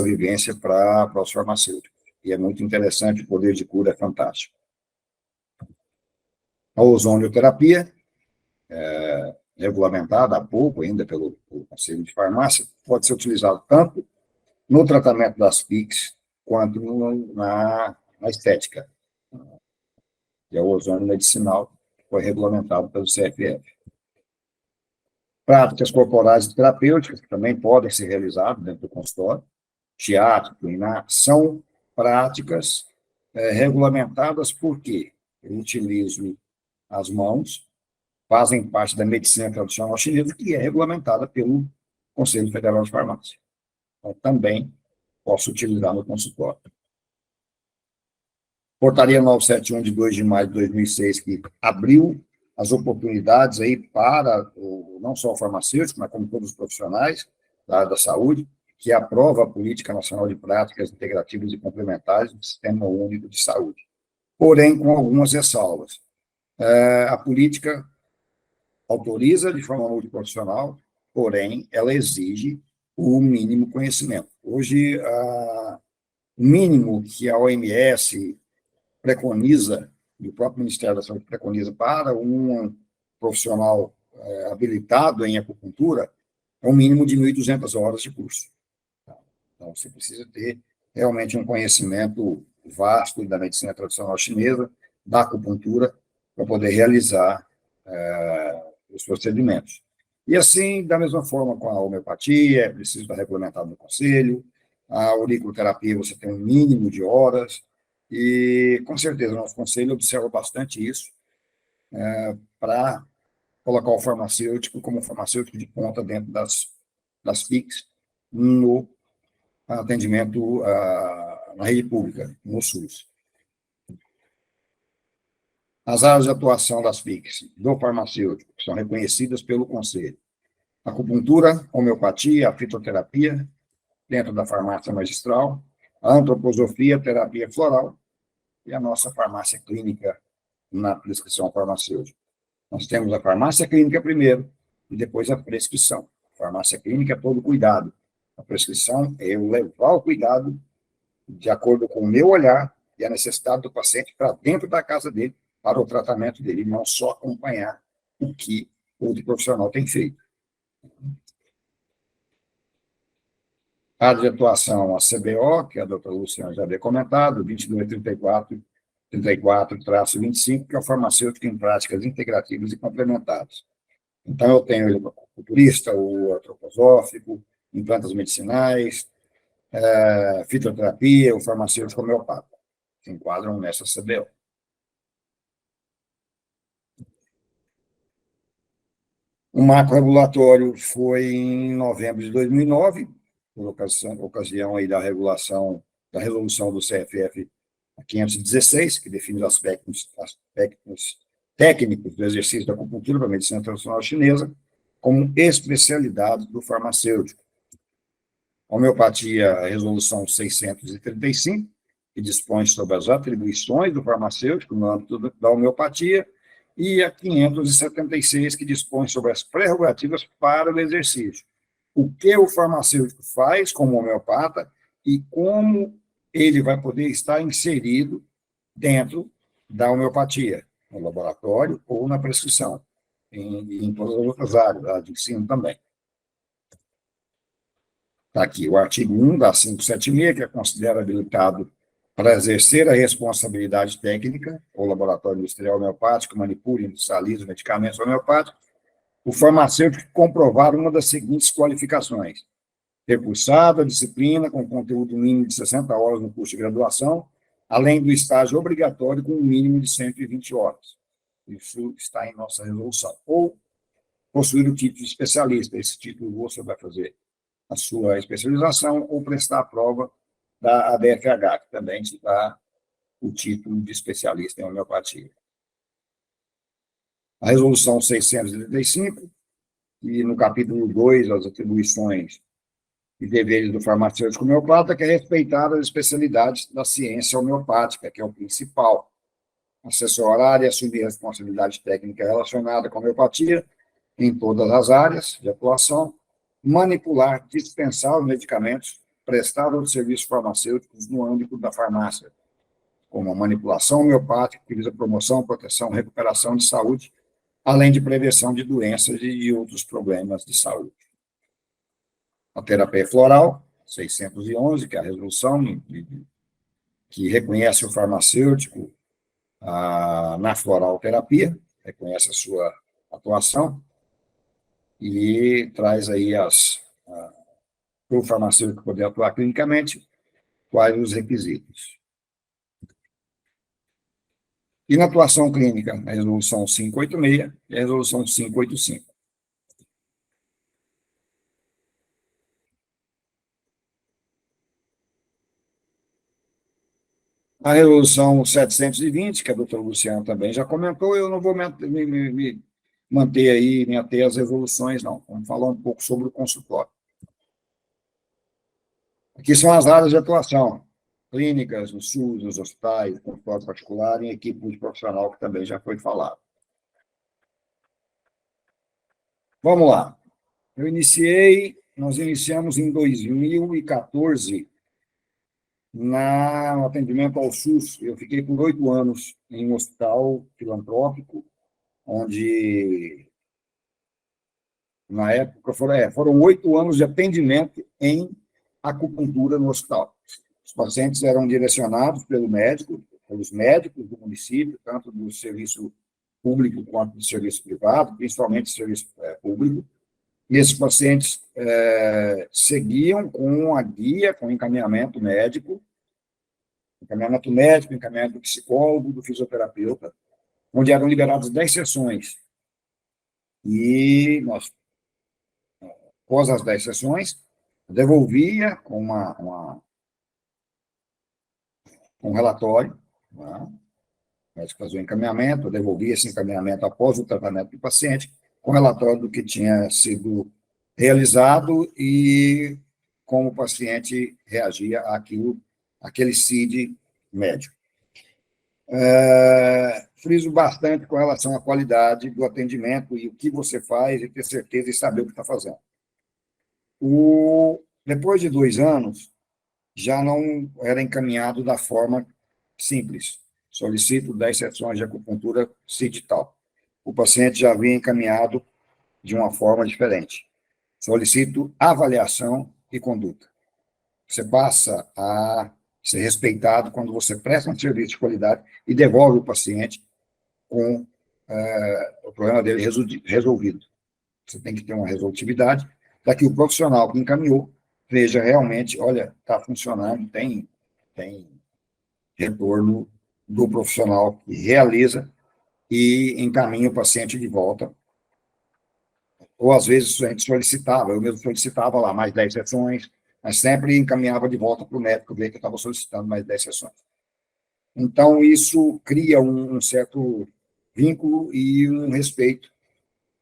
vivência para os farmacêuticos. E é muito interessante, o poder de cura é fantástico. A ozonioterapia, regulamentada há pouco ainda pelo Conselho de Farmácia, pode ser utilizado tanto no tratamento das PICs quanto na estética. E a ozônio medicinal foi regulamentado pelo CFF. Práticas corporais e terapêuticas, que também podem ser realizadas dentro do consultório, teatro, são práticas regulamentadas porque eu utilizo as mãos, fazem parte da medicina tradicional chinesa, que é regulamentada pelo Conselho Federal de Farmácia. Então, também posso utilizar no consultório. Portaria 971, de 2 de maio de 2006, que abriu as oportunidades aí para não só o farmacêutico, mas como todos os profissionais da área da saúde, que aprova a Política Nacional de Práticas Integrativas e Complementares do Sistema Único de Saúde. Porém, com algumas ressalvas. A política autoriza de forma multiprofissional, porém, ela exige o mínimo conhecimento. Hoje, o mínimo que a OMS preconiza, e o próprio Ministério da Saúde preconiza para um profissional habilitado em acupuntura, é um mínimo de 1.200 horas de curso. Então, você precisa ter realmente um conhecimento vasto da medicina tradicional chinesa, da acupuntura, para poder realizar os procedimentos. E assim, da mesma forma com a homeopatia, é preciso estar regulamentado no conselho, a auriculoterapia você tem um mínimo de horas, e com certeza o nosso conselho observa bastante isso, para colocar o farmacêutico como farmacêutico de ponta dentro das PICs, no atendimento na rede pública, no SUS. As áreas de atuação das PICs do farmacêutico, que são reconhecidas pelo Conselho: acupuntura, homeopatia, a fitoterapia, dentro da farmácia magistral, a antroposofia, terapia floral, e a nossa farmácia clínica na prescrição farmacêutica. Nós temos a farmácia clínica primeiro, e depois a prescrição. A farmácia clínica é todo cuidado. A prescrição é eu levar o cuidado de acordo com o meu olhar e a necessidade do paciente para dentro da casa dele, para o tratamento dele, não só acompanhar o que o outro profissional tem feito. A área de atuação, a CBO, que a doutora Luciana já havia comentado, 2234-25, que é o farmacêutico em práticas integrativas e complementares. Então, eu tenho o acupunturista, o antroposófico, em plantas medicinais, fitoterapia, o farmacêutico homeopata, que enquadram nessa CBO. O marco regulatório foi em novembro de 2009, por ocasião aí da resolução do CFF 516, que define os aspectos técnicos do exercício da acupuntura para a medicina tradicional chinesa, como especialidade do farmacêutico. A homeopatia, a resolução 635, que dispõe sobre as atribuições do farmacêutico no âmbito da homeopatia, e a 576, que dispõe sobre as prerrogativas para o exercício. O que o farmacêutico faz como homeopata e como ele vai poder estar inserido dentro da homeopatia, no laboratório ou na prescrição, em todas as outras áreas, a de ensino também. Está aqui o artigo 1 da 576, que é considerado habilitado para exercer a responsabilidade técnica, ou laboratório industrial homeopático, manipula e industrializa medicamentos homeopáticos, o farmacêutico comprovar uma das seguintes qualificações: ter cursado a disciplina com conteúdo mínimo de 60 horas no curso de graduação, além do estágio obrigatório com um mínimo de 120 horas. Isso está em nossa resolução. Ou possuir o título de especialista. Esse título você vai fazer a sua especialização ou prestar a prova da ABFH, que também está o título de especialista em homeopatia. A resolução 635, e no capítulo 2, as atribuições e deveres do farmacêutico homeopata, que é respeitar as especialidades da ciência homeopática, que é o principal. Assessorar e assumir responsabilidade técnica relacionada com a homeopatia em todas as áreas de atuação, manipular, dispensar os medicamentos, prestar os serviços farmacêuticos no âmbito da farmácia, como a manipulação homeopática, que visa promoção, proteção, recuperação de saúde, além de prevenção de doenças e outros problemas de saúde. A terapia floral, 611, que é a resolução que reconhece o farmacêutico na floral terapia, reconhece a sua atuação e traz aí para o farmacêutico poder atuar clinicamente, quais os requisitos. E na atuação clínica, a resolução 586 e a resolução 585. A resolução 720, que a doutora Luciana também já comentou, eu não vou me manter aí, me ater às resoluções, não. Vamos falar um pouco sobre o consultório. Aqui são as áreas de atuação: clínicas, no SUS, nos hospitais, consultório particular e equipe multiprofissional, que também já foi falado. Vamos lá. Nós iniciamos em 2014 no atendimento ao SUS. Eu fiquei por 8 anos em um hospital filantrópico, onde, na época, foram 8 anos de atendimento em acupuntura no hospital. Os pacientes eram direcionados pelos médicos do município, tanto do serviço público quanto do serviço privado, principalmente do serviço público, e esses pacientes seguiam com a guia, com encaminhamento médico, encaminhamento do psicólogo, do fisioterapeuta, onde eram liberadas 10 sessões. E nós, após as 10 sessões, devolvia com um relatório, né? O médico fazia o encaminhamento, devolvia esse encaminhamento após o tratamento do paciente, com relatório do que tinha sido realizado e como o paciente reagia àquele CID médico. Friso bastante com relação à qualidade do atendimento e o que você faz e ter certeza e saber o que está fazendo. Depois de 2 anos, já não era encaminhado da forma simples. Solicito 10 sessões de acupuntura CID tal. O paciente já vinha encaminhado de uma forma diferente. Solicito avaliação e conduta. Você passa a ser respeitado quando você presta um serviço de qualidade e devolve o paciente com o problema dele resolvido. Você tem que ter uma resolutividade para que o profissional que encaminhou veja realmente, olha, está funcionando, tem retorno do profissional que realiza e encaminha o paciente de volta. Ou, às vezes, a gente solicitava, eu mesmo solicitava lá mais 10 sessões, mas sempre encaminhava de volta para o médico ver que eu estava solicitando mais 10 sessões. Então, isso cria um certo vínculo e um respeito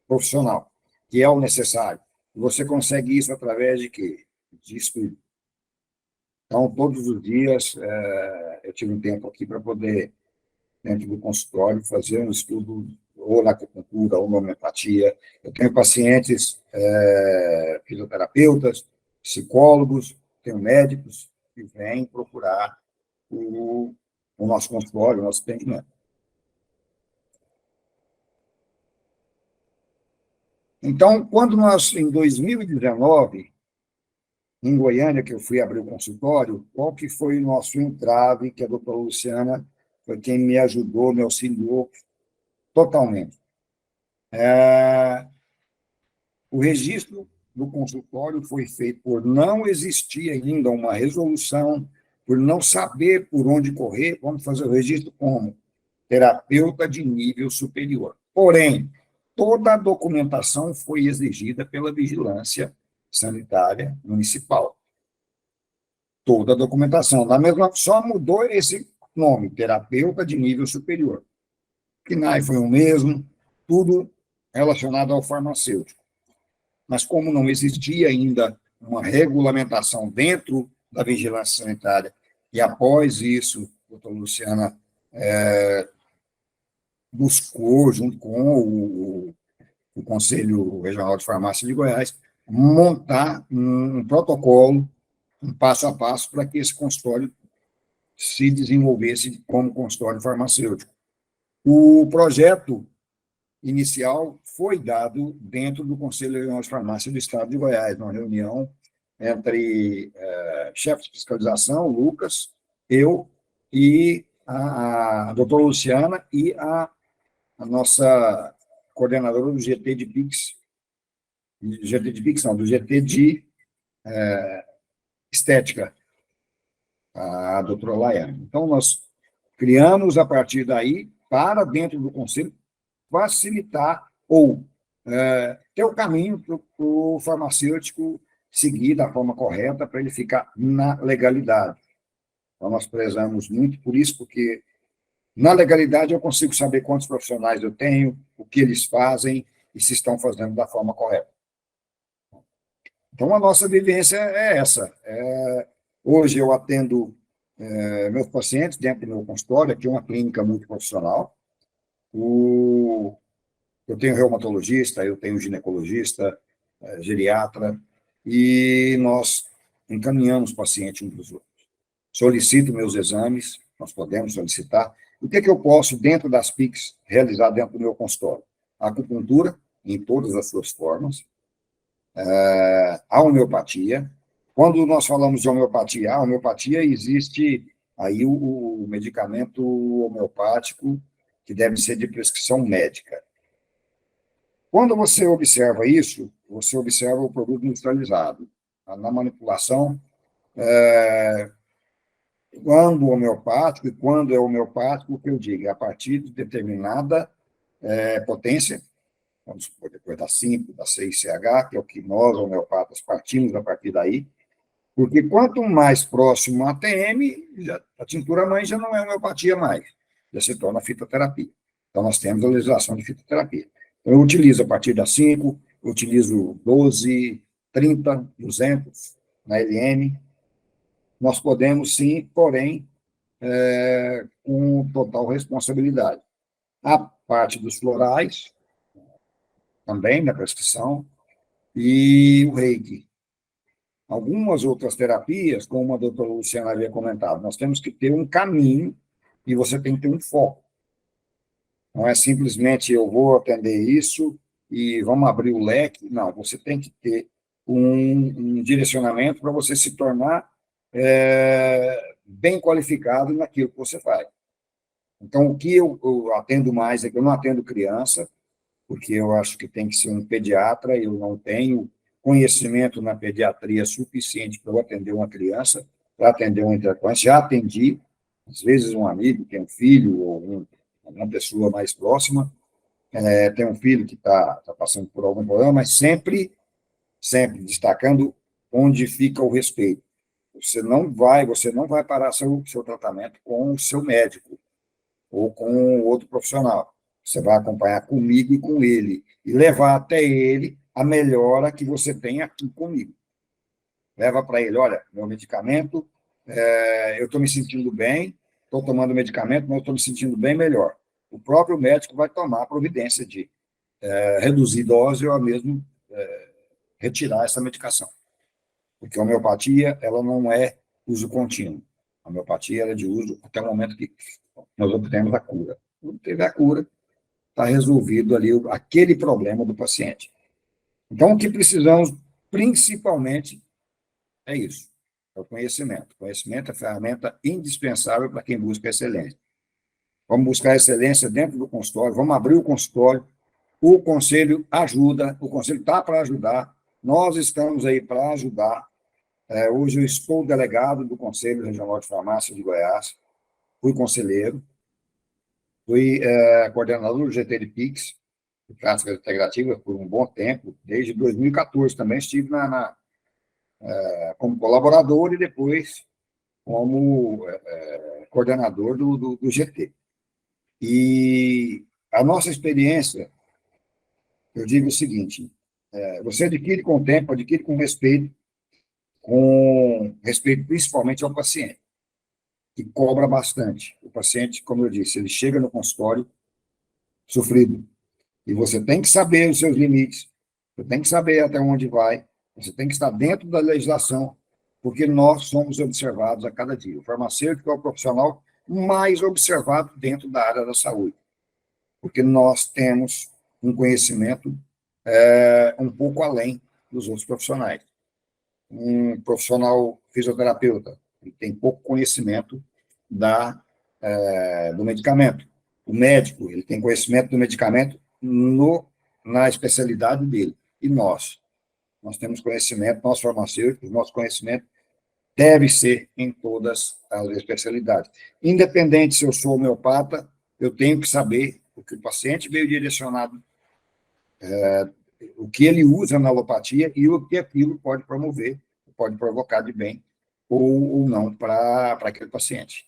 profissional, que é o necessário. Você consegue isso através de quê? De estudo. Então, todos os dias, eu tive um tempo aqui para poder, dentro do consultório, fazer um estudo ou na acupuntura, ou na homeopatia. Eu tenho pacientes fisioterapeutas, psicólogos, tenho médicos que vêm procurar o nosso consultório, o nosso atendimento. Então, quando nós, em 2019, em Goiânia, que eu fui abrir o consultório, qual que foi o nosso entrave, que a doutora Luciana foi quem me ajudou, me auxiliou totalmente. O registro do consultório foi feito por não existir ainda uma resolução, por não saber por onde correr, vamos fazer o registro como terapeuta de nível superior. Porém, toda a documentação foi exigida pela vigilância sanitária municipal. Toda a documentação. Só mudou esse nome, terapeuta de nível superior. O CNAE foi o mesmo, tudo relacionado ao farmacêutico. Mas como não existia ainda uma regulamentação dentro da vigilância sanitária, e após isso, a doutora Luciana buscou, junto com o Conselho Regional de Farmácia de Goiás, montar um protocolo, um passo a passo, para que esse consultório se desenvolvesse como consultório farmacêutico. O projeto inicial foi dado dentro do Conselho Regional de Farmácia do Estado de Goiás, numa reunião entre chefe de fiscalização, Lucas, eu e a doutora Luciana e a nossa coordenadora do GT de PIX, do GT de Estética, a doutora Laiane. Então, nós criamos, a partir daí, para dentro do Conselho, facilitar ou ter o caminho para o farmacêutico seguir da forma correta, para ele ficar na legalidade. Então, nós prezamos muito por isso, porque na legalidade eu consigo saber quantos profissionais eu tenho, o que eles fazem e se estão fazendo da forma correta. Então, a nossa vivência é essa. Hoje eu atendo meus pacientes dentro do meu consultório, aqui é uma clínica multiprofissional. Eu tenho reumatologista, eu tenho ginecologista, geriatra, e nós encaminhamos pacientes uns para os outros. Solicito meus exames, nós podemos solicitar. O que eu posso, dentro das PICs, realizar dentro do meu consultório? A acupuntura, em todas as suas formas, a homeopatia. Quando nós falamos de homeopatia, a homeopatia existe aí o medicamento homeopático que deve ser de prescrição médica. Quando você observa isso, você observa o produto industrializado. Na manipulação, quando homeopático, e quando é homeopático, o que eu digo, é a partir de determinada potência, vamos supor, depois da 5, da 6CH, que é o que nós, homeopatas, partimos a partir daí, porque quanto mais próximo a ATM, a tintura-mãe já não é homeopatia mais, já se torna fitoterapia. Então, nós temos a legislação de fitoterapia. Então, eu utilizo a partir da 5, eu utilizo 12, 30, 200 na LM. Nós podemos, sim, porém, com total responsabilidade. A parte dos florais, também na prescrição, e o reiki. Algumas outras terapias, como a doutora Luciana havia comentado, nós temos que ter um caminho e você tem que ter um foco. Não é simplesmente eu vou atender isso e vamos abrir o leque. Não, você tem que ter um direcionamento para você se tornar bem qualificado naquilo que você faz. Então, o que eu atendo mais é que eu não atendo criança, porque eu acho que tem que ser um pediatra, eu não tenho conhecimento na pediatria suficiente para eu atender uma criança, para atender um interclasse. Já atendi, às vezes um amigo tem um filho, ou uma pessoa mais próxima, tem um filho que está passando por algum problema, mas sempre destacando onde fica o respeito. Você não vai parar seu tratamento com o seu médico ou com outro profissional. Você vai acompanhar comigo e com ele, e levar até ele a melhora que você tem aqui comigo. Leva para ele, olha, meu medicamento, eu estou me sentindo bem, estou tomando medicamento, mas estou me sentindo bem melhor. O próprio médico vai tomar a providência de reduzir dose ou mesmo retirar essa medicação. Porque a homeopatia, ela não é uso contínuo. A homeopatia ela é de uso até o momento que nós obtemos a cura. Quando teve a cura, está resolvido ali aquele problema do paciente. Então, o que precisamos, principalmente, é isso, é o conhecimento. O conhecimento é a ferramenta indispensável para quem busca excelência. Vamos buscar excelência dentro do consultório, vamos abrir o consultório, o conselho ajuda, o conselho está para ajudar, nós estamos aí para ajudar. Hoje eu estou delegado do Conselho Regional de Farmácia de Goiás, fui conselheiro, fui coordenador do GT de PIX, de práticas integrativas, por um bom tempo, desde 2014 também estive como colaborador e depois como coordenador do GT. E a nossa experiência, eu digo o seguinte, você adquire com o tempo, adquire com respeito principalmente ao paciente, que cobra bastante. O paciente, como eu disse, ele chega no consultório sofrido, e você tem que saber os seus limites, você tem que saber até onde vai, você tem que estar dentro da legislação, porque nós somos observados a cada dia. O farmacêutico é o profissional mais observado dentro da área da saúde, porque nós temos um conhecimento um pouco além dos outros profissionais. Um profissional fisioterapeuta, ele tem pouco conhecimento do medicamento. O médico, ele tem conhecimento do medicamento na especialidade dele. E nós temos conhecimento, nós farmacêuticos, nosso conhecimento deve ser em todas as especialidades. Independente se eu sou homeopata, eu tenho que saber o que o paciente veio direcionado, o que ele usa na alopatia e o que aquilo pode promover, pode provocar de bem ou não para aquele paciente.